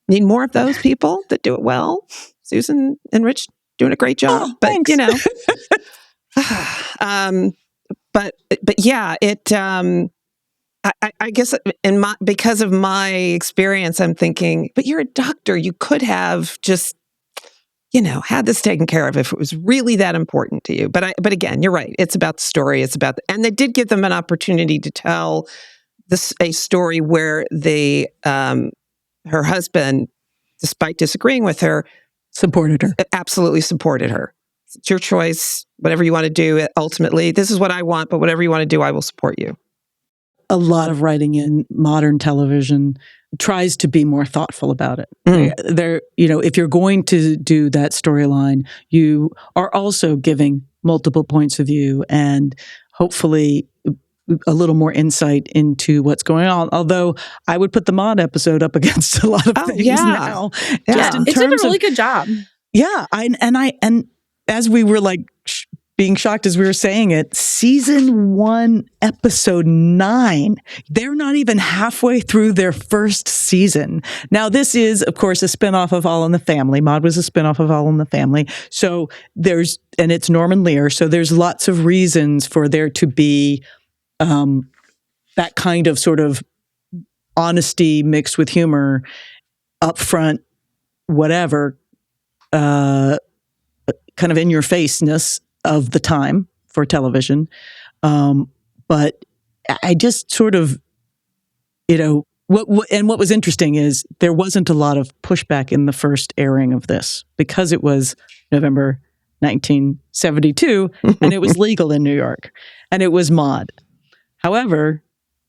Need more of those people that do it well. Susan and Rich doing a great job. But thanks. But yeah, it. I guess because of my experience, I'm thinking, but you're a doctor. You could have just, had this taken care of if it was really that important to you. But again, you're right. It's about the story. And they did give them an opportunity to tell a story where her husband, despite disagreeing with her, supported her. Absolutely supported her. It's your choice. Whatever you want to do. Ultimately, this is what I want. But whatever you want to do, I will support you. A lot of writing in modern television tries to be more thoughtful about it. If you're going to do that storyline, you are also giving multiple points of view and hopefully a little more insight into what's going on. Although I would put the Maude episode up against a lot of things now. Yeah. It did a really good job. Yeah. And as we were like being shocked as we were saying it, season 1, episode 9, they're not even halfway through their first season. Now, this is, of course, a spinoff of All in the Family. Maude was a spinoff of All in the Family. So and it's Norman Lear. So there's lots of reasons for there to be that kind of sort of honesty mixed with humor, upfront, whatever, kind of in your faceness of the time for television. But I just sort of, what was interesting is there wasn't a lot of pushback in the first airing of this because it was November 1972 and it was legal in New York and it was Maude. However,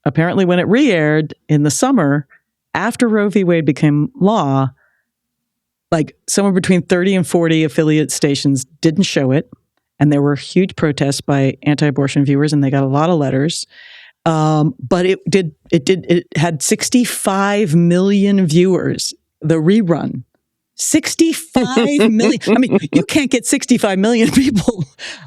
apparently when it re-aired in the summer after Roe v. Wade became law, like somewhere between 30 and 40 affiliate stations didn't show it. And there were huge protests by anti-abortion viewers, and they got a lot of letters. But it had 65 million viewers, the rerun. 65 million. I mean, you can't get 65 million people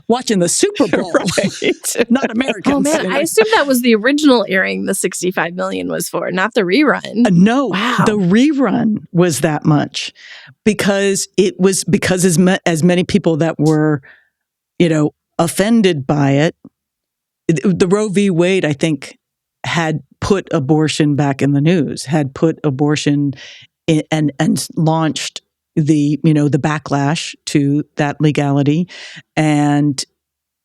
watching the Super Bowl. Right. Not Americans. Oh man, I assumed that was the original airing the 65 million was for, not the rerun. No, Wow. The rerun was that much because as many people that were, offended by it. The Roe v. Wade, I think, had put abortion back in the news, had put abortion and launched the backlash to that legality, and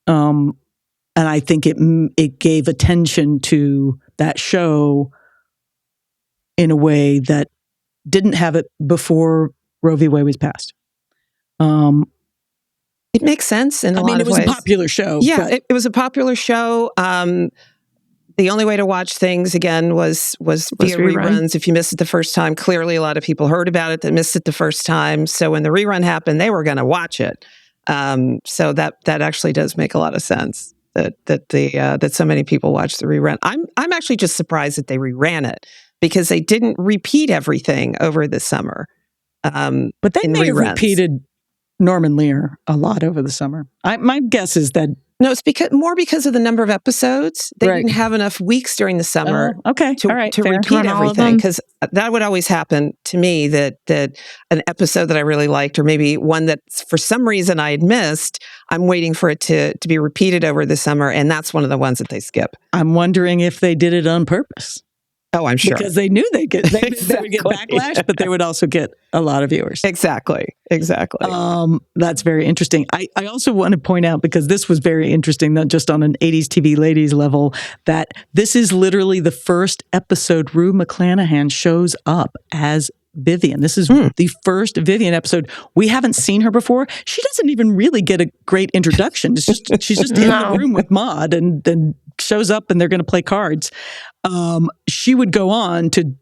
I think it gave attention to that show in a way that didn't have it before Roe v. Wade was passed. It makes sense in a lot of ways. It was a popular show. Yeah, it was a popular show. The only way to watch things, again, was via reruns. If you missed it the first time, clearly a lot of people heard about it that missed it the first time. So when the rerun happened, they were going to watch it. So that actually does make a lot of sense that so many people watch the rerun. I'm actually just surprised that they reran it because they didn't repeat everything over the summer. But they may have repeated Norman Lear a lot over the summer. My guess is that no, it's because of the number of episodes. They didn't have enough weeks during the summer to repeat everything. Because that would always happen to me that an episode that I really liked, or maybe one that for some reason I had missed, I'm waiting for it to be repeated over the summer, and that's one of the ones that they skip. I'm wondering if they did it on purpose. Oh, I'm sure. Because they knew they would get backlash, but they would also get a lot of viewers. Exactly. That's very interesting. I also want to point out, because this was very interesting, not just on an 80s TV ladies level, that this is literally the first episode Rue McClanahan shows up as Vivian. This is the first Vivian episode. We haven't seen her before. She doesn't even really get a great introduction. She's just in the room with Maude and then shows up and they're going to play cards. She would go on to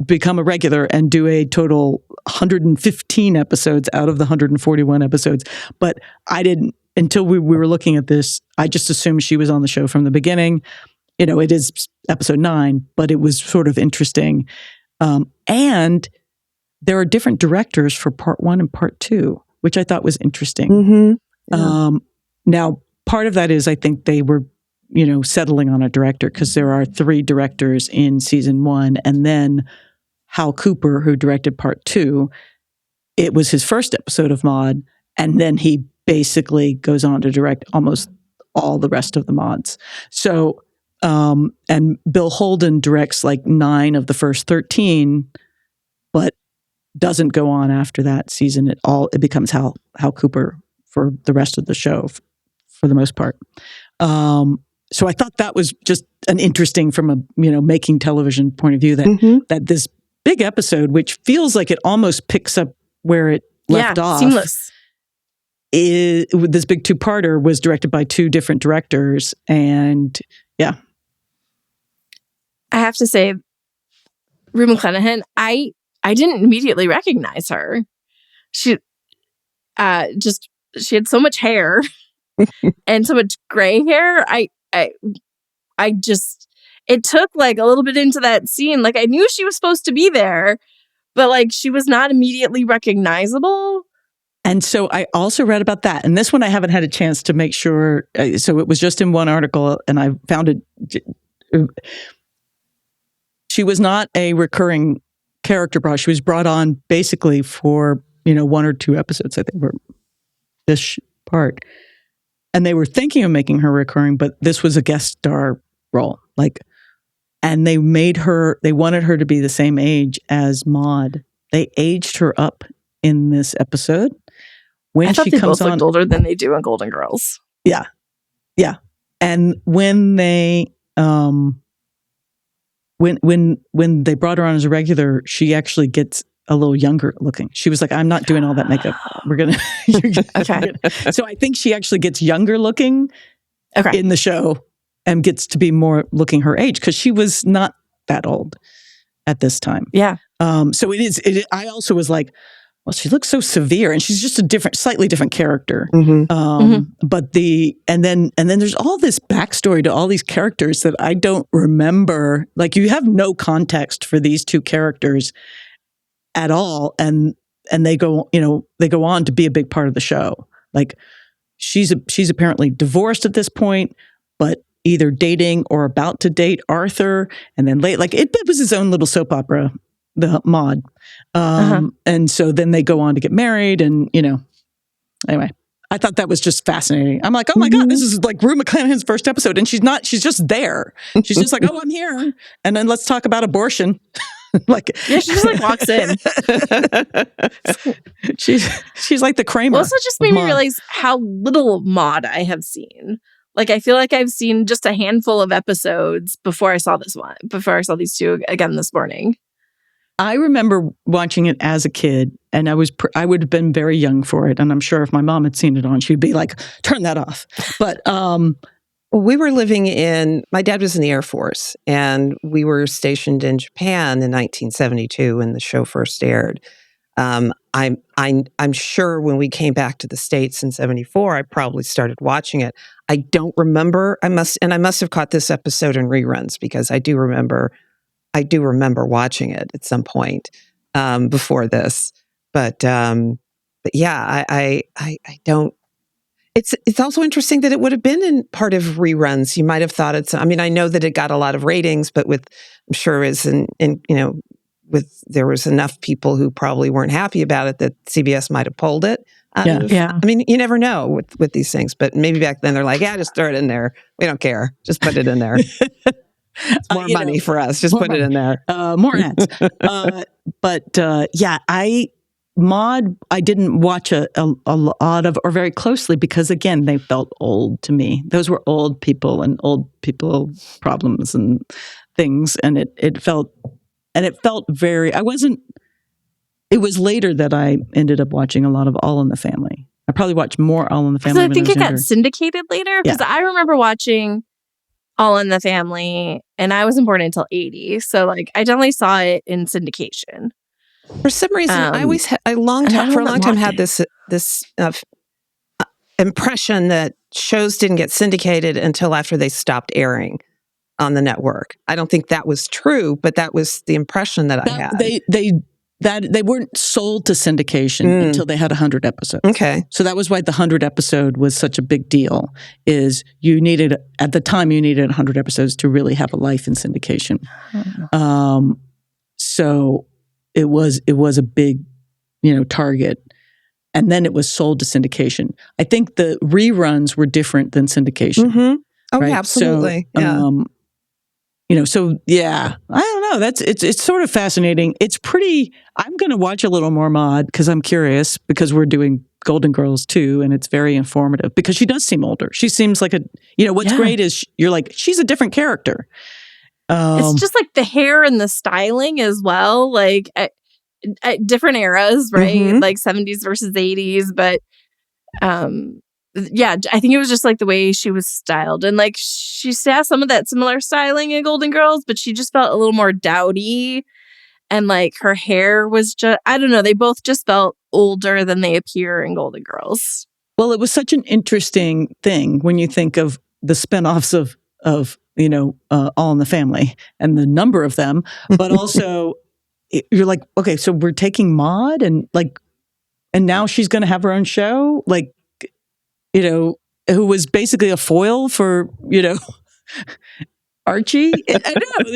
become a regular and do a total 115 episodes out of the 141 episodes. But I didn't, until we were looking at this, I just assumed she was on the show from the beginning. It is episode 9, but it was sort of interesting. And there are different directors for part 1 and part 2, which I thought was interesting. Mm-hmm. Yeah. Now, part of that is I think they were, settling on a director, because there are 3 directors in season 1. And then Hal Cooper, who directed part 2, it was his first episode of Maude. And then he basically goes on to direct almost all the rest of the Maudes. So, and Bill Holden directs like 9 of the first 13, but doesn't go on after that season at all. It becomes Hal Cooper for the rest of the show, for the most part. So I thought that was just an interesting, from a making television point of view, that this big episode, which feels like it almost picks up where it left off, seamless. This big 2-parter was directed by 2 different directors, and I have to say, Rue McClanahan, I didn't immediately recognize her. She had so much hair and so much gray hair. It took like a little bit into that scene. Like I knew she was supposed to be there, but like she was not immediately recognizable. And so I also read about that. And this one I haven't had a chance to make sure. So it was just in one article and I found it. She was not a recurring character. She was brought on basically for, 1 or 2 episodes, I think, for this part. And they were thinking of making her recurring, but this was a guest star role. And they wanted her to be the same age as Maude. They aged her up in this episode. I thought they both looked older than they do on Golden Girls. Yeah. Yeah. And when they, when they brought her on as a regular, she actually gets a little younger looking. She was like, I'm not doing all that makeup. We're going to... Okay. So I think she actually gets younger looking in the show and gets to be more looking her age, because she was not that old at this time. Yeah. So it is. I also was like, well, she looks so severe, and she's just a slightly different character. But and then there's all this backstory to all these characters that I don't remember. Like, you have no context for these 2 characters at all, and they go on to be a big part of the show. Like she's apparently divorced at this point, but either dating or about to date Arthur, and then it was his own little soap opera, the Maude. And so then they go on to get married, and anyway, I thought that was just fascinating. I'm like, oh my God, this is like Rue McClanahan's first episode, and she's just there. She's just like, oh, I'm here, and then let's talk about abortion. She just like walks in. she's like the Kramer. Also, just made me realize how little Maude I have seen. Like, I feel like I've seen just a handful of episodes before I saw these two again this morning. I remember watching it as a kid, and I would have been very young for it. And I'm sure if my mom had seen it on, she'd be like, turn that off. But we were my dad was in the Air Force, and we were stationed in Japan in 1972 when the show first aired. I'm sure when we came back to the States in 74, I probably started watching it. I don't remember. I must have caught this episode in reruns, because I do remember watching it at some point before this. But yeah, I don't. It's also interesting that it would have been in part of reruns. You might have thought I know that it got a lot of ratings, but I'm sure there was enough people who probably weren't happy about it that CBS might have pulled it. Yeah. I mean, you never know with these things, but maybe back then they're like, yeah, just throw it in there. We don't care. Just put it in there. It's more money for us. Just put it in there. More ads. Maude, I didn't watch a lot of, or very closely, because again, they felt old to me. Those were old people and old people problems and things. And it felt very, it was later that I ended up watching a lot of All in the Family. I probably watched more All in the Family. I think it got syndicated later, because I remember watching All in the Family, and I wasn't born until 80. So I definitely saw it in syndication. For some reason, I always for a long time had this impression that shows didn't get syndicated until after they stopped airing on the network. I don't think that was true, but that was the impression that I had. They weren't sold to syndication until they had 100 episodes. Okay. So that was why the 100 episode was such a big deal, is at the time you needed 100 episodes to really have a life in syndication. So it was a big, target. And then it was sold to syndication. I think the reruns were different than syndication. Mm-hmm. Oh, right? yeah, absolutely. So yeah, I don't know. It's sort of fascinating. I'm going to watch a little more Maude because I'm curious, because we're doing Golden Girls too, and it's very informative because she does seem older. She seems like what's great is you're like, she's a different character. It's just like the hair and the styling as well, like at different eras, right? Mm-hmm. Like 70s versus 80s, but I think it was just like the way she was styled, and like she has some of that similar styling in Golden Girls, but she just felt a little more dowdy, and like her hair was just, I don't know, they both just felt older than they appear in Golden Girls. Well, it was such an interesting thing when you think of the spinoffs of All in the Family and the number of them, but also you're like, okay, so we're taking Maude and now she's going to have her own show, who was basically a foil for, Archie. I don't know.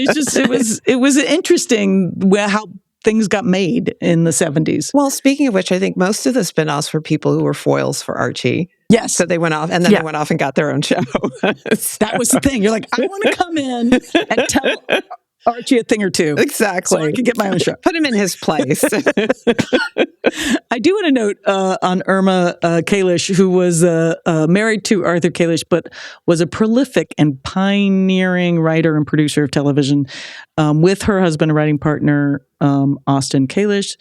It was interesting how things got made in the 70s. Well, speaking of which, I think most of the spinoffs were people who were foils for Archie. Yes. So they went off, and then they went off and got their own show. That was the thing. You're like, I want to come in and tell Archie a thing or two. Exactly. So I could get my own show. Put him in his place. I do want to note on Irma Kalish, who was married to Arthur Kalish, but was a prolific and pioneering writer and producer of television with her husband and writing partner, Austin Kalish.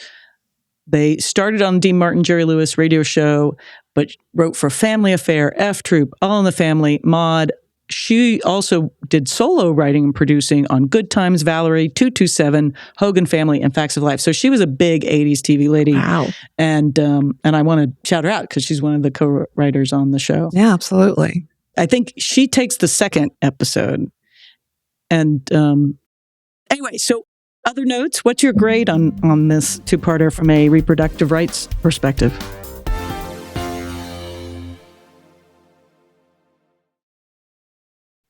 They started on Dean Martin, Jerry Lewis radio show, but wrote for Family Affair, F Troop, All in the Family, Maude. She also did solo writing and producing on Good Times, Valerie, 227, Hogan Family, and Facts of Life. So she was a big 80s TV lady. Wow. And I want to shout her out because she's one of the co-writers on the show. Yeah, absolutely. I think she takes the second episode. And anyway, so Other notes? What's your grade on this two-parter from a reproductive rights perspective?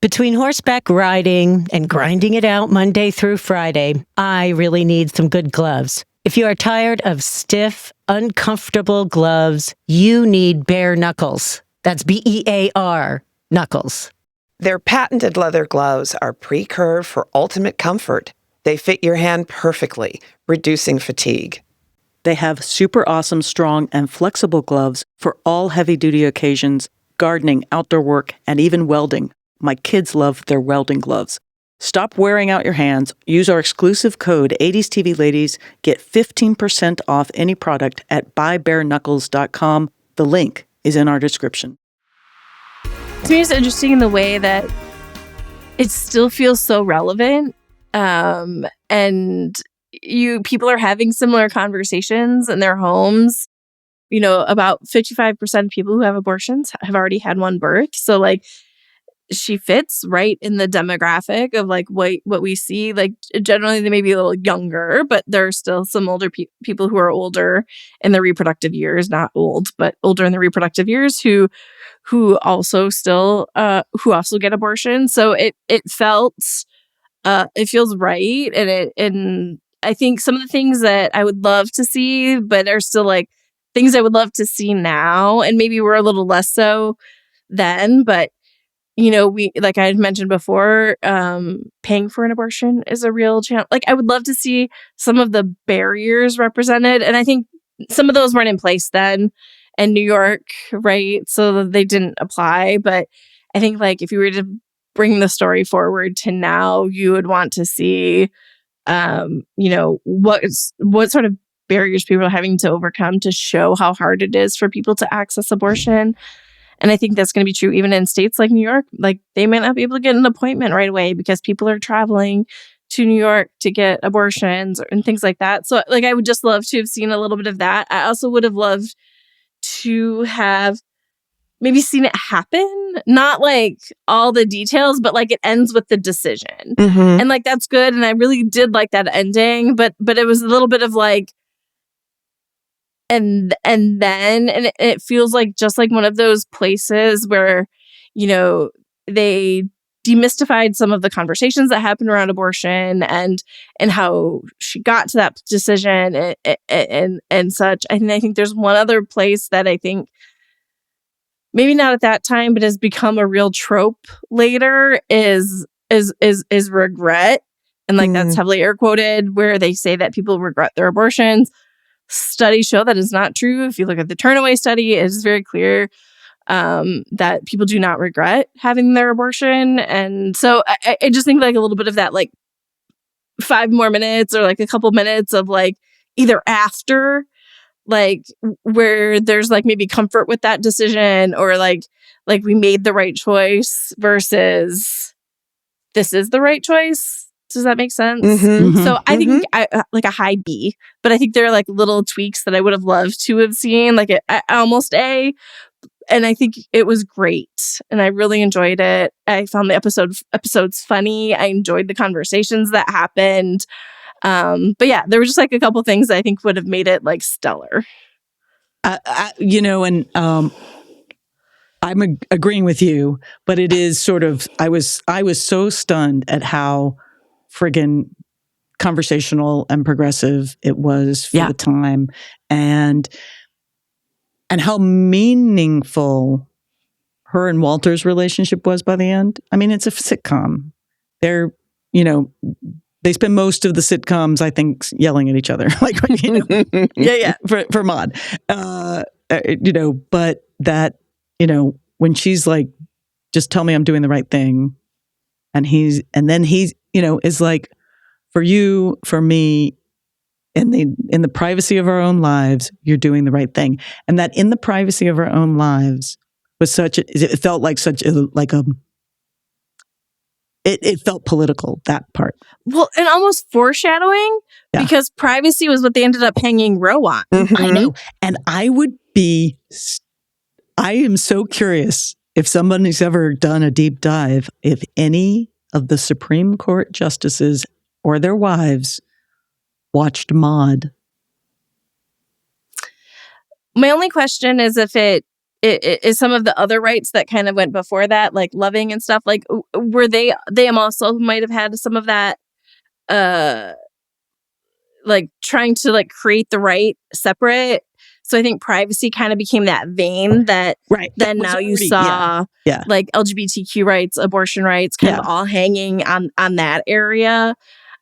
Between horseback riding and grinding it out Monday through Friday, I really need some good gloves. If you are tired of stiff, uncomfortable gloves, you need Bare Knuckles. That's BEAR, Knuckles. Their patented leather gloves are pre-curved for ultimate comfort. They fit your hand perfectly, reducing fatigue. They have super awesome, strong, and flexible gloves for all heavy-duty occasions, gardening, outdoor work, and even welding. My kids love their welding gloves. Stop wearing out your hands. Use our exclusive code 80stevladies. Get 15% off any product at buybareknuckles.com. The link is in our description. To me, it's interesting in the way that it still feels so relevant. And people are having similar conversations in their homes. You know, about 55% of people who have abortions have already had one birth. So like, she fits right in the demographic of like what we see. Like generally they may be a little younger, but there are still some older people who are older in their reproductive years, not old, but older in the reproductive years who also still who also get abortions. So it feels right, and I think some of the things that I would love to see, but are still like things I would love to see now, and maybe we're a little less so then, but you know, we, like I had mentioned before, paying for an abortion is a real challenge. Like, I would love to see some of the barriers represented. And I think some of those weren't in place then in New York, right? So they didn't apply. But I think, like, if you were to bring the story forward to now, you would want to see, you know, what sort of barriers people are having to overcome to show how hard it is for people to access abortion. And I think that's going to be true even in states like New York. Like, they might not be able to get an appointment right away because people are traveling to New York to get abortions and things like that. So, like, I would just love to have seen a little bit of that. I also would have loved to have maybe seen it happen. Not like all the details, but like it ends with the decision. Mm-hmm. And like, that's good. And I really did like that ending. But it was a little bit of like, and it feels like just like one of those places where, you know, they demystified some of the conversations that happened around abortion and how she got to that decision and such. And I think there's one other place that I think maybe not at that time, but has become a real trope later is regret. And like that's heavily air quoted, where they say that people regret their abortions. Studies show that is not true. If you look at the Turnaway study, it is very clear that people do not regret having their abortion. And so I just think like a little bit of that, like 5 more minutes or like a couple minutes of like either after, like where there's like maybe comfort with that decision, or like we made the right choice versus this is the right choice. Does that make sense? So I think I like a high B, but I think there are like little tweaks that I would have loved to have seen, like almost A. And I think it was great, and I really enjoyed it. I found the episodes funny. I enjoyed the conversations that happened. But yeah, there were just like a couple things that I think would have made it like stellar. You know, and I'm agreeing with you, but it is sort of I was so stunned at how friggin' conversational and progressive it was for the time, and how meaningful her and Walter's relationship was by the end. I mean, it's a sitcom. They're, you know, they spend most of the sitcoms, I think, yelling at each other, like, you know, for Maude, you know, but that, you know, when she's like, just tell me I'm doing the right thing, and then he's, you know, is like, for you, for me, in the privacy of our own lives, you're doing the right thing. And that in the privacy of our own lives was it felt like it felt political, that part. Well, and almost foreshadowing, because privacy was what they ended up hanging Roe on. I know. And I am so curious if somebody's ever done a deep dive, if any of the Supreme Court justices or their wives watched Maude? My only question is if it is some of the other rights that kind of went before that, like Loving and stuff, like were they also might have had some of that like trying to like create the right separate. So I think Privacy kind of became that vein that then now you saw like LGBTQ rights, abortion rights kind of all hanging on that area.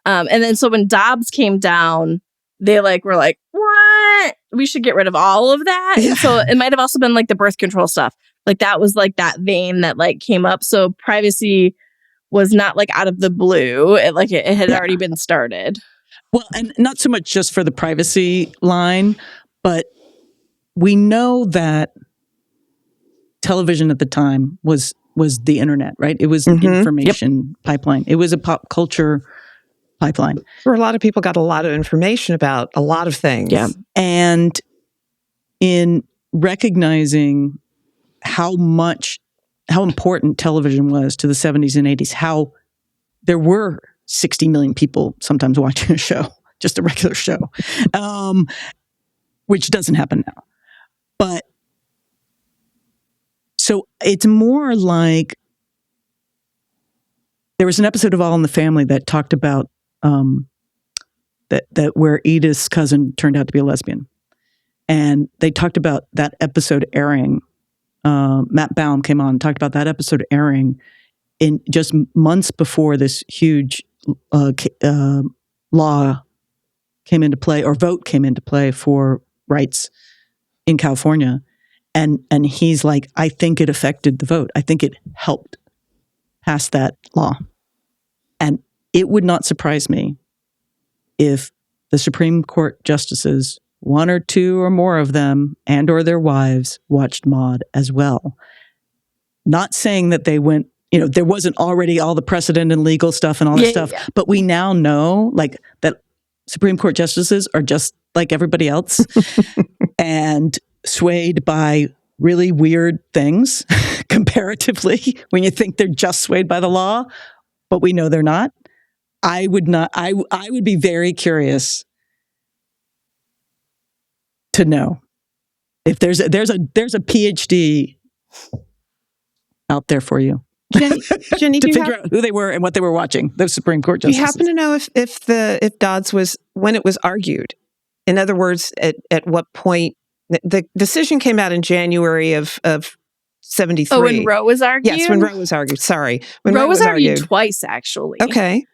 And then so when Dobbs came down, they like were like, what? We should get rid of all of that. And so it might have also been like the birth control stuff. Like that was like that vein that like came up. So Privacy was not like out of the blue. It had already been started. Well, and not so much just for the privacy line, but we know that television at the time was the internet, right? It was an information pipeline. It was a pop culture pipeline. Where a lot of people got a lot of information about a lot of things. Yeah. And in recognizing how important television was to the 70s and 80s, how there were 60 million people sometimes watching a show, just a regular show, which doesn't happen now. But so it's more like there was an episode of All in the Family that talked about that where Edith's cousin turned out to be a lesbian. And they talked about that episode airing. Matt Baum came on and talked about that episode airing in just months before this huge law came into play, or vote came into play for rights in California. And he's like, I think it affected the vote. I think it helped pass that law. And it would not surprise me if the Supreme Court justices, one or two or more of them, and or their wives, watched Maude as well. Not saying that they went, there wasn't already all the precedent and legal stuff and all that stuff, but we now know like that Supreme Court justices are just like everybody else and swayed by really weird things comparatively when you think they're just swayed by the law, but we know they're not. I would be very curious to know if there's a PhD out there for you. Jenny, to figure out who they were and what they were watching, those Supreme Court justices. Do you happen to know if Dodds was, when it was argued? In other words, at what point the decision came out in January of 73. Oh, when Roe was argued? Yes, when Roe was argued. Sorry. When Roe was argued twice, actually. Okay.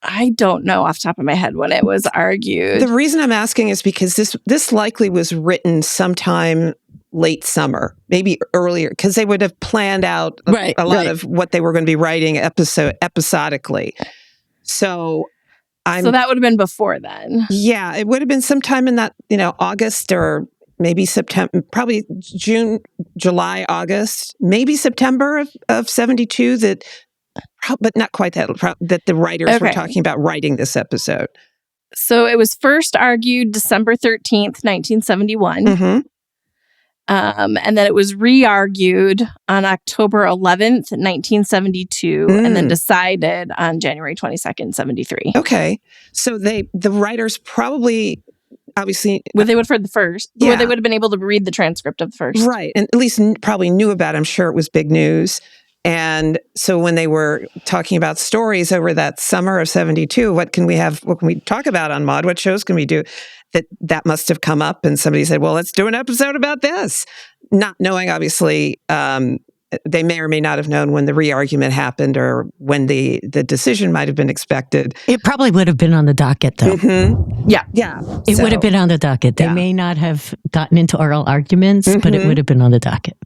I don't know off the top of my head when it was argued. The reason I'm asking is because this likely was written sometime late summer, maybe earlier, because they would have planned out a lot of what they were going to be writing episodically. So that would have been before then. Yeah, it would have been sometime in that, August or maybe September, probably June, July, August, maybe September of 72 but not quite that the writers were talking about writing this episode. So it was first argued December 13th, 1971. Mm-hmm. And then it was re-argued on October 11th, 1972, and then decided on January 22nd, 73. Okay. So the writers probably, obviously... Well, they would have heard the first. Yeah. Or they would have been able to read the transcript of the first. Right. And at least probably knew about it. I'm sure it was big news. And so when they were talking about stories over that summer of 72, what can we talk about on Maude? What shows can we do? That must have come up, and somebody said, well, let's do an episode about this. Not knowing, obviously, they may or may not have known when the re-argument happened or when the decision might have been expected. It probably would have been on the docket, though. Mm-hmm. Yeah. It would have been on the docket. They may not have gotten into oral arguments, but it would have been on the docket.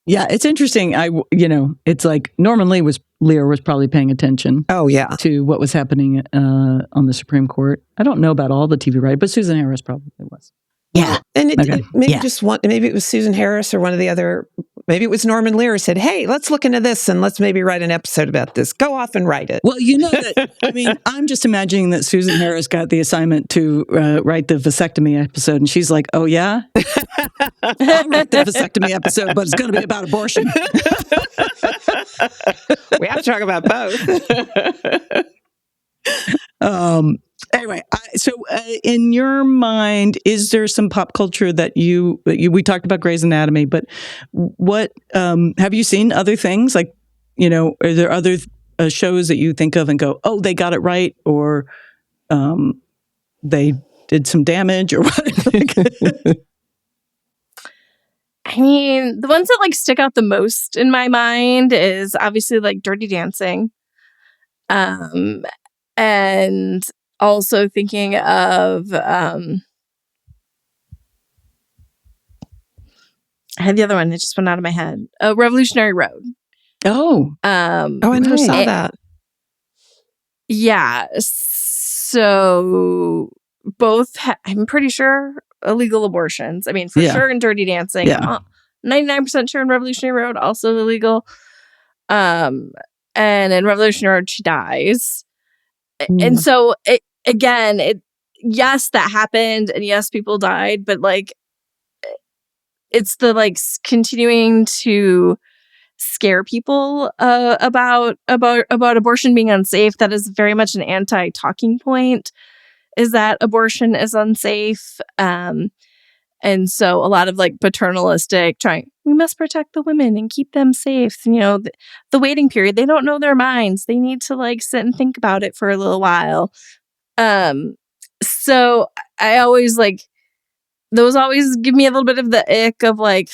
Yeah, it's interesting. It's like Norman Lear was probably paying attention. Oh, yeah. To what was happening on the Supreme Court. I don't know about all the TV rights, but Susan Harris probably was. Yeah, and maybe it was Susan Harris or one of the other. Maybe it was Norman Lear said, "Hey, let's look into this and let's maybe write an episode about this. Go off and write it." Well, I'm just imagining that Susan Harris got the assignment to write the vasectomy episode, and she's like, "Oh yeah, I'll write the vasectomy episode, but it's going to be about abortion." We have to talk about both. Anyway, so in your mind, is there some pop culture that we talked about Grey's Anatomy, but what have you seen other things? Like, are there other shows that you think of and go, oh, they got it right, or they did some damage, or what? I mean, the ones that like stick out the most in my mind is obviously like Dirty Dancing. And also thinking of I had the other one that just went out of my head. Revolutionary Road. I never saw that. Yeah. So both, I'm pretty sure, illegal abortions. I mean, for sure in Dirty Dancing. Yeah. 99% sure in Revolutionary Road, also illegal. And in Revolutionary Road, she dies. And so, yes, that happened. And yes, people died. But like, it's the like continuing to scare people about abortion being unsafe. That is very much an anti-talking point, is that abortion is unsafe. And so a lot of like paternalistic we must protect the women and keep them safe. The waiting period, they don't know their minds. They need to like sit and think about it for a little while. So I always like, those always give me a little bit of the ick of like,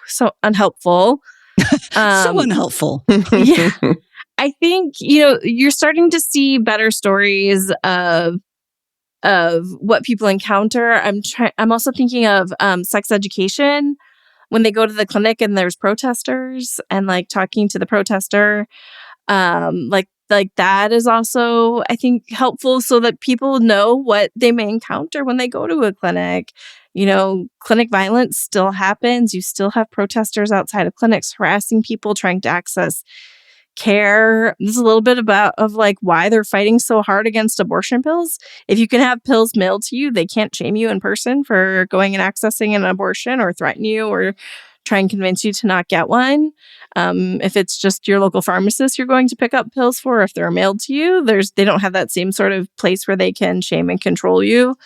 so unhelpful. So unhelpful. Yeah. I think, you're starting to see better stories of what people encounter. I'm also thinking of sex education, when they go to the clinic and there's protesters and like talking to the protester. Like that is also, I think, helpful so that people know what they may encounter when they go to a clinic. Clinic violence still happens. You still have protesters outside of clinics harassing people, trying to access care. This is a little bit of why they're fighting so hard against abortion pills. If you can have pills mailed to you, they can't shame you in person for going and accessing an abortion or threaten you or try and convince you to not get one. If it's just your local pharmacist you're going to pick up pills for, if they're mailed to you, they don't have that same sort of place where they can shame and control you.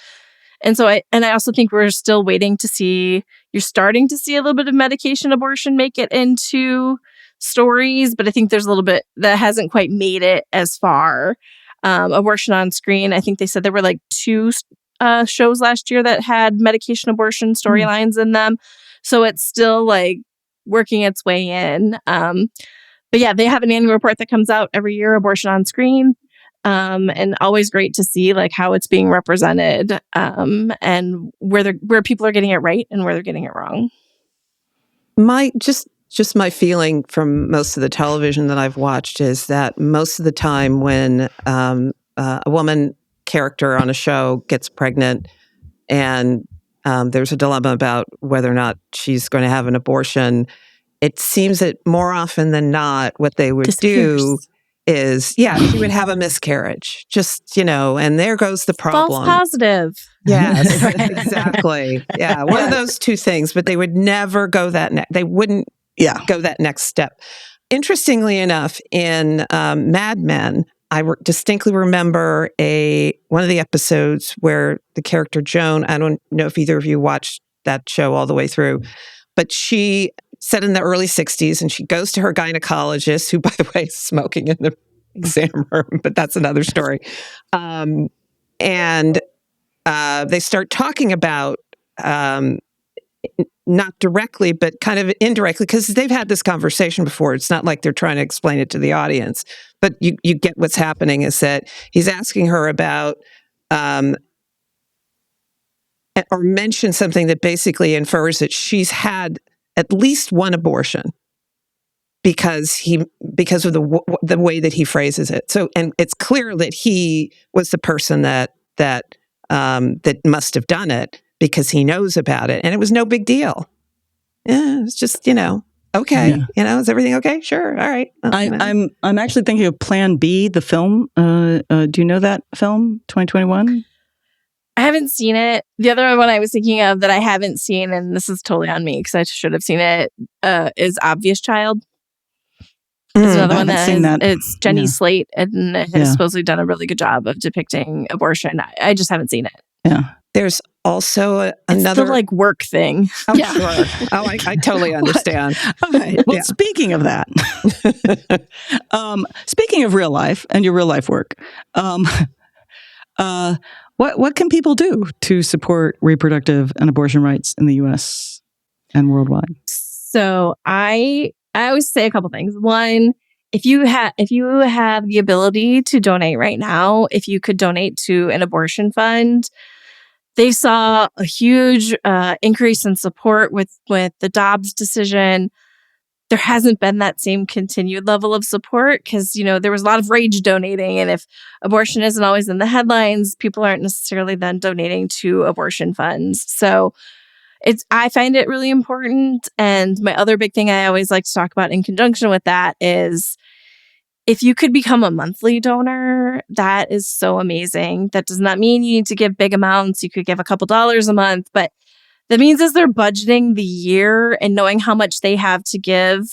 And so I also think we're still waiting to see, you're starting to see a little bit of medication abortion make it into stories, but I think there's a little bit that hasn't quite made it as far. Abortion on Screen, I think they said there were like 2 shows last year that had medication abortion storylines in them. So it's still like working its way in. But yeah, they have an annual report that comes out every year, Abortion on Screen. And always great to see like how it's being represented, and where people are getting it right and where they're getting it wrong. Just my feeling from most of the television that I've watched is that most of the time when a woman character on a show gets pregnant and there's a dilemma about whether or not she's going to have an abortion, it seems that more often than not, what they would do is, she would have a miscarriage. Just, and there goes the problem. False positive. Yes, exactly. Yeah, one of those 2 things, but they would never go they wouldn't go that next step. Interestingly enough, in Mad Men, I distinctly remember one of the episodes where the character Joan, I don't know if either of you watched that show all the way through, but she set in the early 60s, and she goes to her gynecologist, who, by the way, is smoking in the exam room, but that's another story. And they start talking about, not directly, but kind of indirectly, because they've had this conversation before. It's not like they're trying to explain it to the audience, but you get what's happening is that he's asking her about, or mention something that basically infers that she's had at least one abortion because of the way that he phrases it. So, and it's clear that he was the person that must have done it because he knows about it, and it was no big deal. Yeah, it's just okay. Is everything okay? Sure, all right. I'm actually thinking of Plan B, the film. Do you know that film, 2021? I haven't seen it. The other one I was thinking of that I haven't seen, and this is totally on me because I should have seen it, is Obvious Child. is another one seen that. It's Jenny Slate and has supposedly done a really good job of depicting abortion. I just haven't seen it. Yeah. There's also another like work thing. Oh, sure. Oh, I totally understand. All right. Well, speaking of that, speaking of real life and your real life work, what can people do to support reproductive and abortion rights in the U.S. and worldwide? So I always say a couple things. One, if you have the ability to donate right now, if you could donate to an abortion fund. They saw a huge increase in support with the Dobbs decision. There hasn't been that same continued level of support because, there was a lot of rage donating. And if abortion isn't always in the headlines, people aren't necessarily then donating to abortion funds. So I find it really important. And my other big thing I always like to talk about in conjunction with that is if you could become a monthly donor, that is so amazing. That does not mean you need to give big amounts. You could give a couple dollars a month, but that means as they're budgeting the year and knowing how much they have to give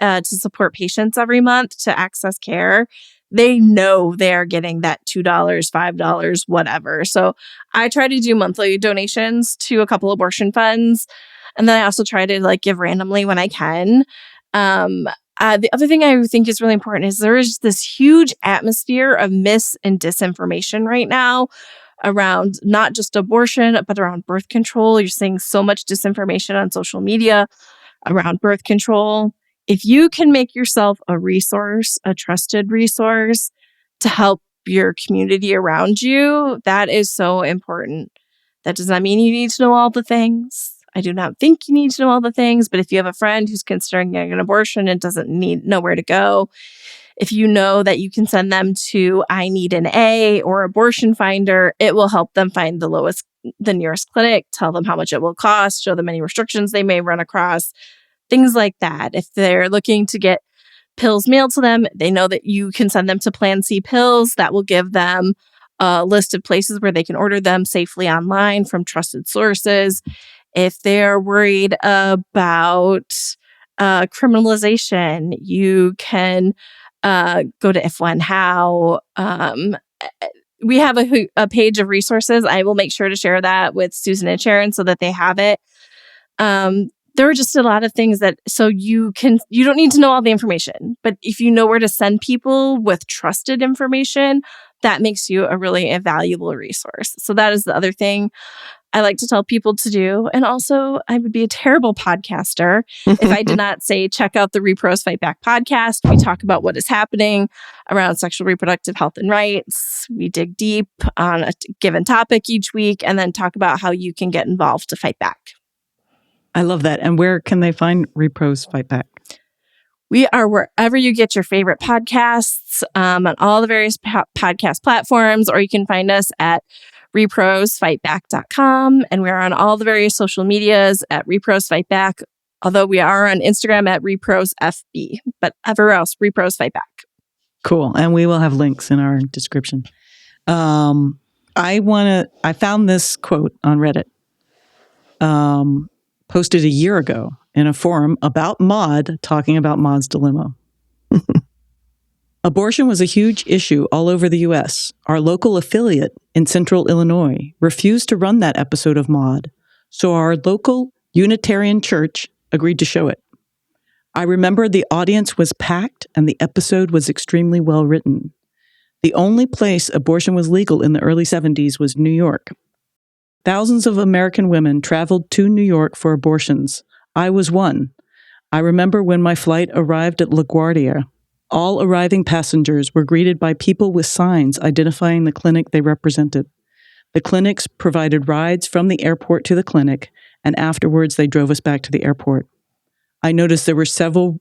to support patients every month to access care, they know they're getting that $2, $5, whatever. So I try to do monthly donations to a couple abortion funds. And then I also try to give randomly when I can. The other thing I think is really important is there is this huge atmosphere of mis and disinformation right now around not just abortion, but around birth control. You're seeing so much disinformation on social media around birth control. If you can make yourself a resource, a trusted resource to help your community around you, that is so important. That does not mean you need to know all the things. I do not think you need to know all the things, but if you have a friend who's considering getting an abortion and doesn't know where to go, if you know that you can send them to I Need an A or Abortion Finder, it will help them find the nearest clinic, tell them how much it will cost, show them any restrictions they may run across, things like that. If they're looking to get pills mailed to them, they know that you can send them to Plan C Pills. That will give them a list of places where they can order them safely online from trusted sources. If they're worried about criminalization, you can go to If, When, How. We have a page of resources. I will make sure to share that with Susan and Sharon so that they have it. There are just a lot of things so you don't need to know all the information, but if you know where to send people with trusted information, that makes you a really invaluable resource. So that is the other thing I like to tell people to do. And also, I would be a terrible podcaster if I did not say, check out the RePros Fight Back podcast. We talk about what is happening around sexual reproductive health and rights. We dig deep on a given topic each week and then talk about how you can get involved to fight back. I love that. And where can they find RePros Fight Back? We are wherever you get your favorite podcasts, on all the various podcast platforms, or you can find us at ReProsFightBack.com. And we're on all the various social medias at RePros Fight Back, although we are on Instagram at ReProsFB, but everywhere else, RePros Fight Back. Cool. And we will have links in our description. I found this quote on Reddit, posted a year ago in a forum about Maude, talking about Maude's dilemma. Abortion was a huge issue all over the U.S. Our local affiliate in Central Illinois refused to run that episode of Maude, so our local Unitarian church agreed to show it. I remember the audience was packed and the episode was extremely well written. The only place abortion was legal in the early 70s was New York. Thousands of American women traveled to New York for abortions. I was one. I remember when my flight arrived at LaGuardia. All arriving passengers were greeted by people with signs identifying the clinic they represented. The clinics provided rides from the airport to the clinic, and afterwards they drove us back to the airport. I noticed there were several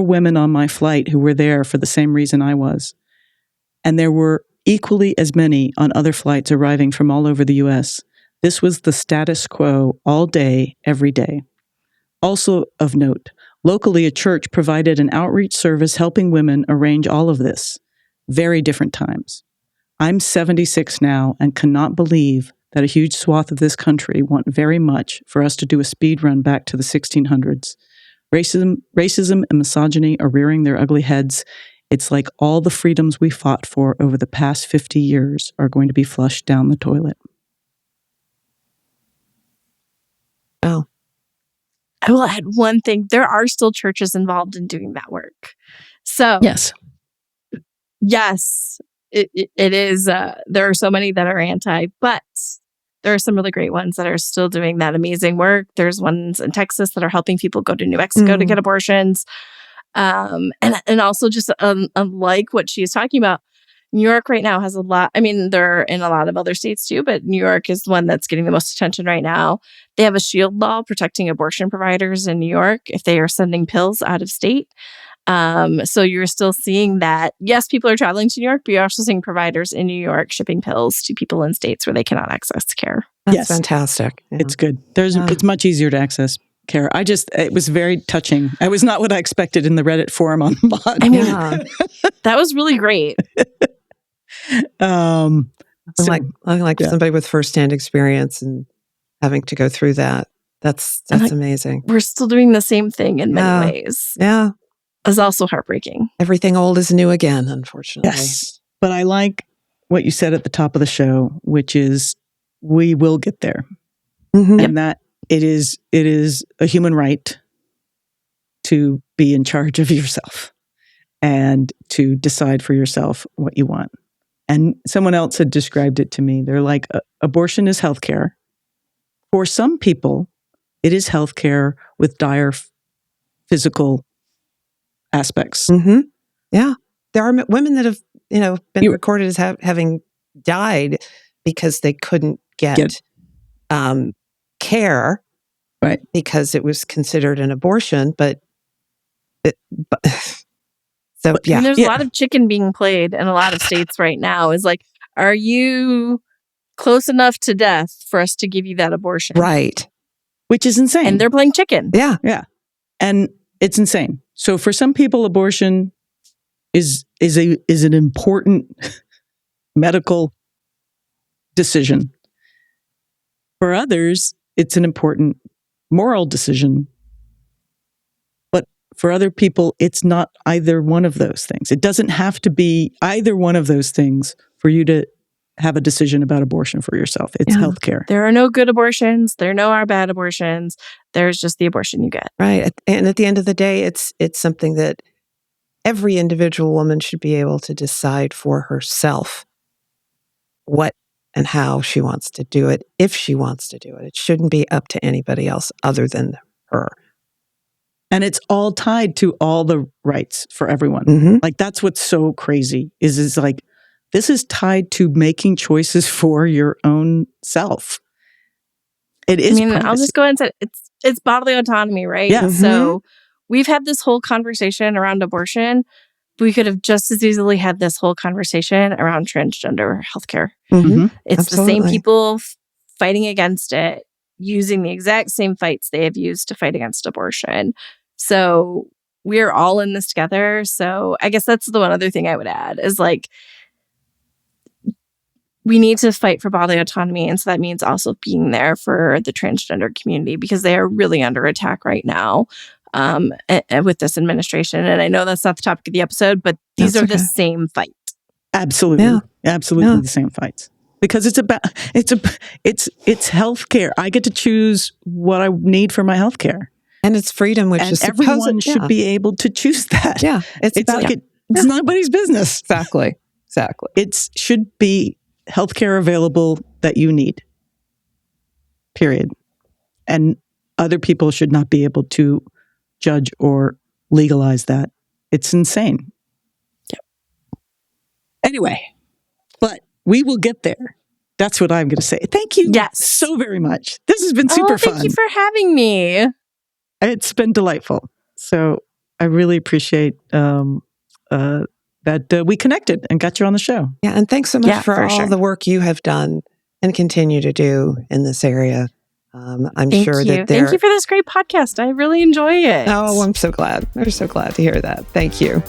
women on my flight who were there for the same reason I was. And there were equally as many on other flights arriving from all over the U.S. This was the status quo all day, every day. Also of note, locally, a church provided an outreach service helping women arrange all of this. Very different times. I'm 76 now and cannot believe that a huge swath of this country want very much for us to do a speed run back to the 1600s. Racism and misogyny are rearing their ugly heads. It's like all the freedoms we fought for over the past 50 years are going to be flushed down the toilet. Oh. I will add one thing. There are still churches involved in doing that work. So Yes, it is. There are so many that are anti, but there are some really great ones that are still doing that amazing work. There's ones in Texas that are helping people go to New Mexico to get abortions. And also just unlike what she's talking about, New York right now has a lot. I mean, they're in a lot of other states too, but New York is the one that's getting the most attention right now. They have a shield law protecting abortion providers in New York if they are sending pills out of state. So you're still seeing that. Yes, people are traveling to New York, but you're also seeing providers in New York shipping pills to people in states where they cannot access care. That's fantastic. Yeah. It's good. It's much easier to access care. It was very touching. It was not what I expected in the Reddit forum on Maude. I mean, that was really great. Somebody with firsthand experience and having to go through that. That's amazing. We're still doing the same thing in many ways. Yeah. It's also heartbreaking. Everything old is new again, unfortunately. Yes. But I like what you said at the top of the show, which is we will get there. Mm-hmm. And that it is a human right to be in charge of yourself and to decide for yourself what you want. And someone else had described it to me. They're like, abortion is healthcare. For some people, it is healthcare with dire physical aspects. Mm-hmm. Yeah. There are women that have, been recorded as having died because they couldn't get care, right? Because it was considered an abortion. There's a lot of chicken being played in a lot of states right now. Is like, are you close enough to death for us to give you that abortion? Right. Which is insane. And they're playing chicken. Yeah. Yeah. And it's insane. So for some people, abortion is an important medical decision. For others, it's an important moral decision. But for other people, it's not either one of those things. It doesn't have to be either one of those things for you to have a decision about abortion for yourself. It's healthcare. There are no good abortions. There are no bad abortions. There's just the abortion you get. Right. And at the end of the day, it's something that every individual woman should be able to decide for herself what and how she wants to do it, if she wants to do it. It shouldn't be up to anybody else other than her. And it's all tied to all the rights for everyone. Mm-hmm. Like, that's what's so crazy is like, this is tied to making choices for your own self. It is. I mean, I'll just go ahead and say it's bodily autonomy, right? Yeah. Mm-hmm. So we've had this whole conversation around abortion. We could have just as easily had this whole conversation around transgender healthcare. Mm-hmm. It's Absolutely. the same people fighting against it, using the exact same fights they have used to fight against abortion. So we're all in this together. So I guess that's the one other thing I would add is like, we need to fight for bodily autonomy. And so that means also being there for the transgender community because they are really under attack right now with this administration. And I know that's not the topic of the episode, but these are the same fight. Absolutely. Yeah. Absolutely the same fights. Because it's healthcare. I get to choose what I need for my healthcare. And it's freedom, which and is everyone should be able to choose that. Yeah. It's nobody's business. Exactly. It should be healthcare available that you need. Period. And other people should not be able to judge or legalize that. It's insane. Yep. Anyway, but we will get there. That's what I'm going to say. Thank you so very much. This has been super fun. Thank you for having me. It's been delightful. So I really appreciate that we connected and got you on the show. Yeah, and thanks so much for all the work you have done and continue to do in this area. Thank you for this great podcast. I really enjoy it. Oh, I'm so glad. We're so glad to hear that. Thank you.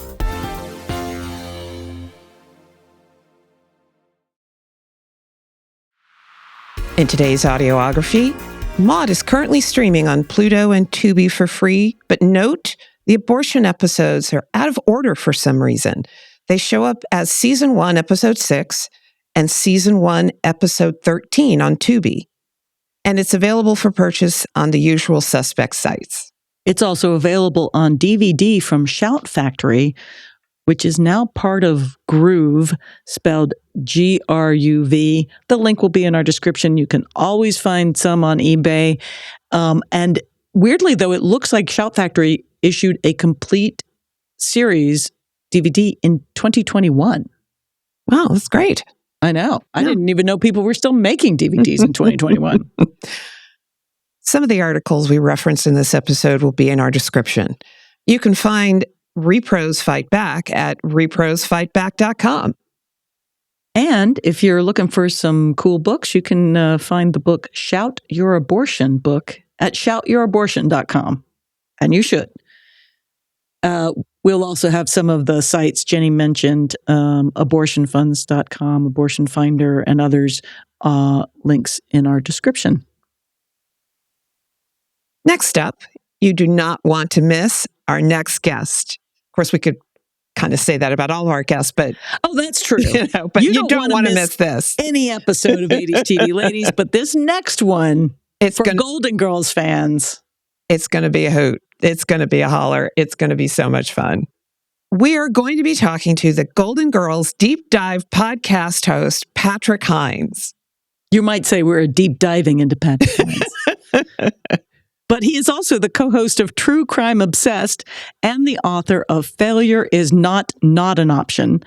In today's audiography, Maude is currently streaming on Pluto and Tubi for free, but note the abortion episodes are out of order for some reason. They show up as Season 1, Episode 6, and Season 1, Episode 13 on Tubi. And it's available for purchase on the usual suspect sites. It's also available on DVD from Shout Factory, which is now part of Groove, spelled Gruv. The link will be in our description. You can always find some on eBay. And weirdly, though, it looks like Shout Factory issued a complete series DVD in 2021. Wow, that's great. I know. I didn't even know people were still making DVDs in 2021. Some of the articles we referenced in this episode will be in our description. You can find RePros Fight Back at ReProsFightBack.com. And if you're looking for some cool books, you can find the book Shout Your Abortion book at ShoutYourAbortion.com. And you should. We'll also have some of the sites Jennie mentioned, abortionfunds.com, Abortion Finder, and others, links in our description. Next up, you do not want to miss our next guest. Of course, we could kind of say that about all of our guests, but that's true. But you don't want to miss this. Any episode of 80s TV Ladies, but this next one, for Golden Girls fans, it's going to be a hoot. It's going to be a holler. It's going to be so much fun. We are going to be talking to the Golden Girls Deep Dive podcast host, Patrick Hines. You might say we're deep diving into Patrick Hines. But he is also the co-host of True Crime Obsessed and the author of Failure is Not an Option.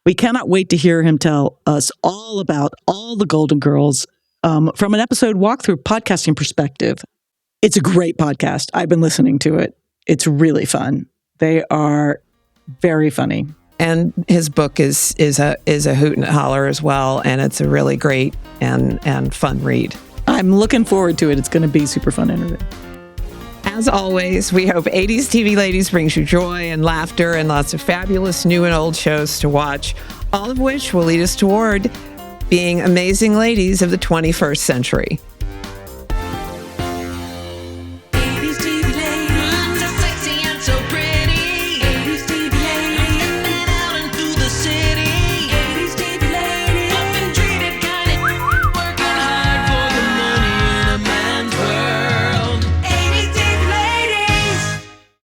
We cannot wait to hear him tell us all about all the Golden Girls from an episode walkthrough podcasting perspective. It's a great podcast. I've been listening to it. It's really fun. They are very funny. And his book is a hoot and holler as well, and it's a really great and fun read. I'm looking forward to it. It's going to be super fun interview. As always, we hope 80s TV Ladies brings you joy and laughter and lots of fabulous new and old shows to watch, all of which will lead us toward being amazing ladies of the 21st century.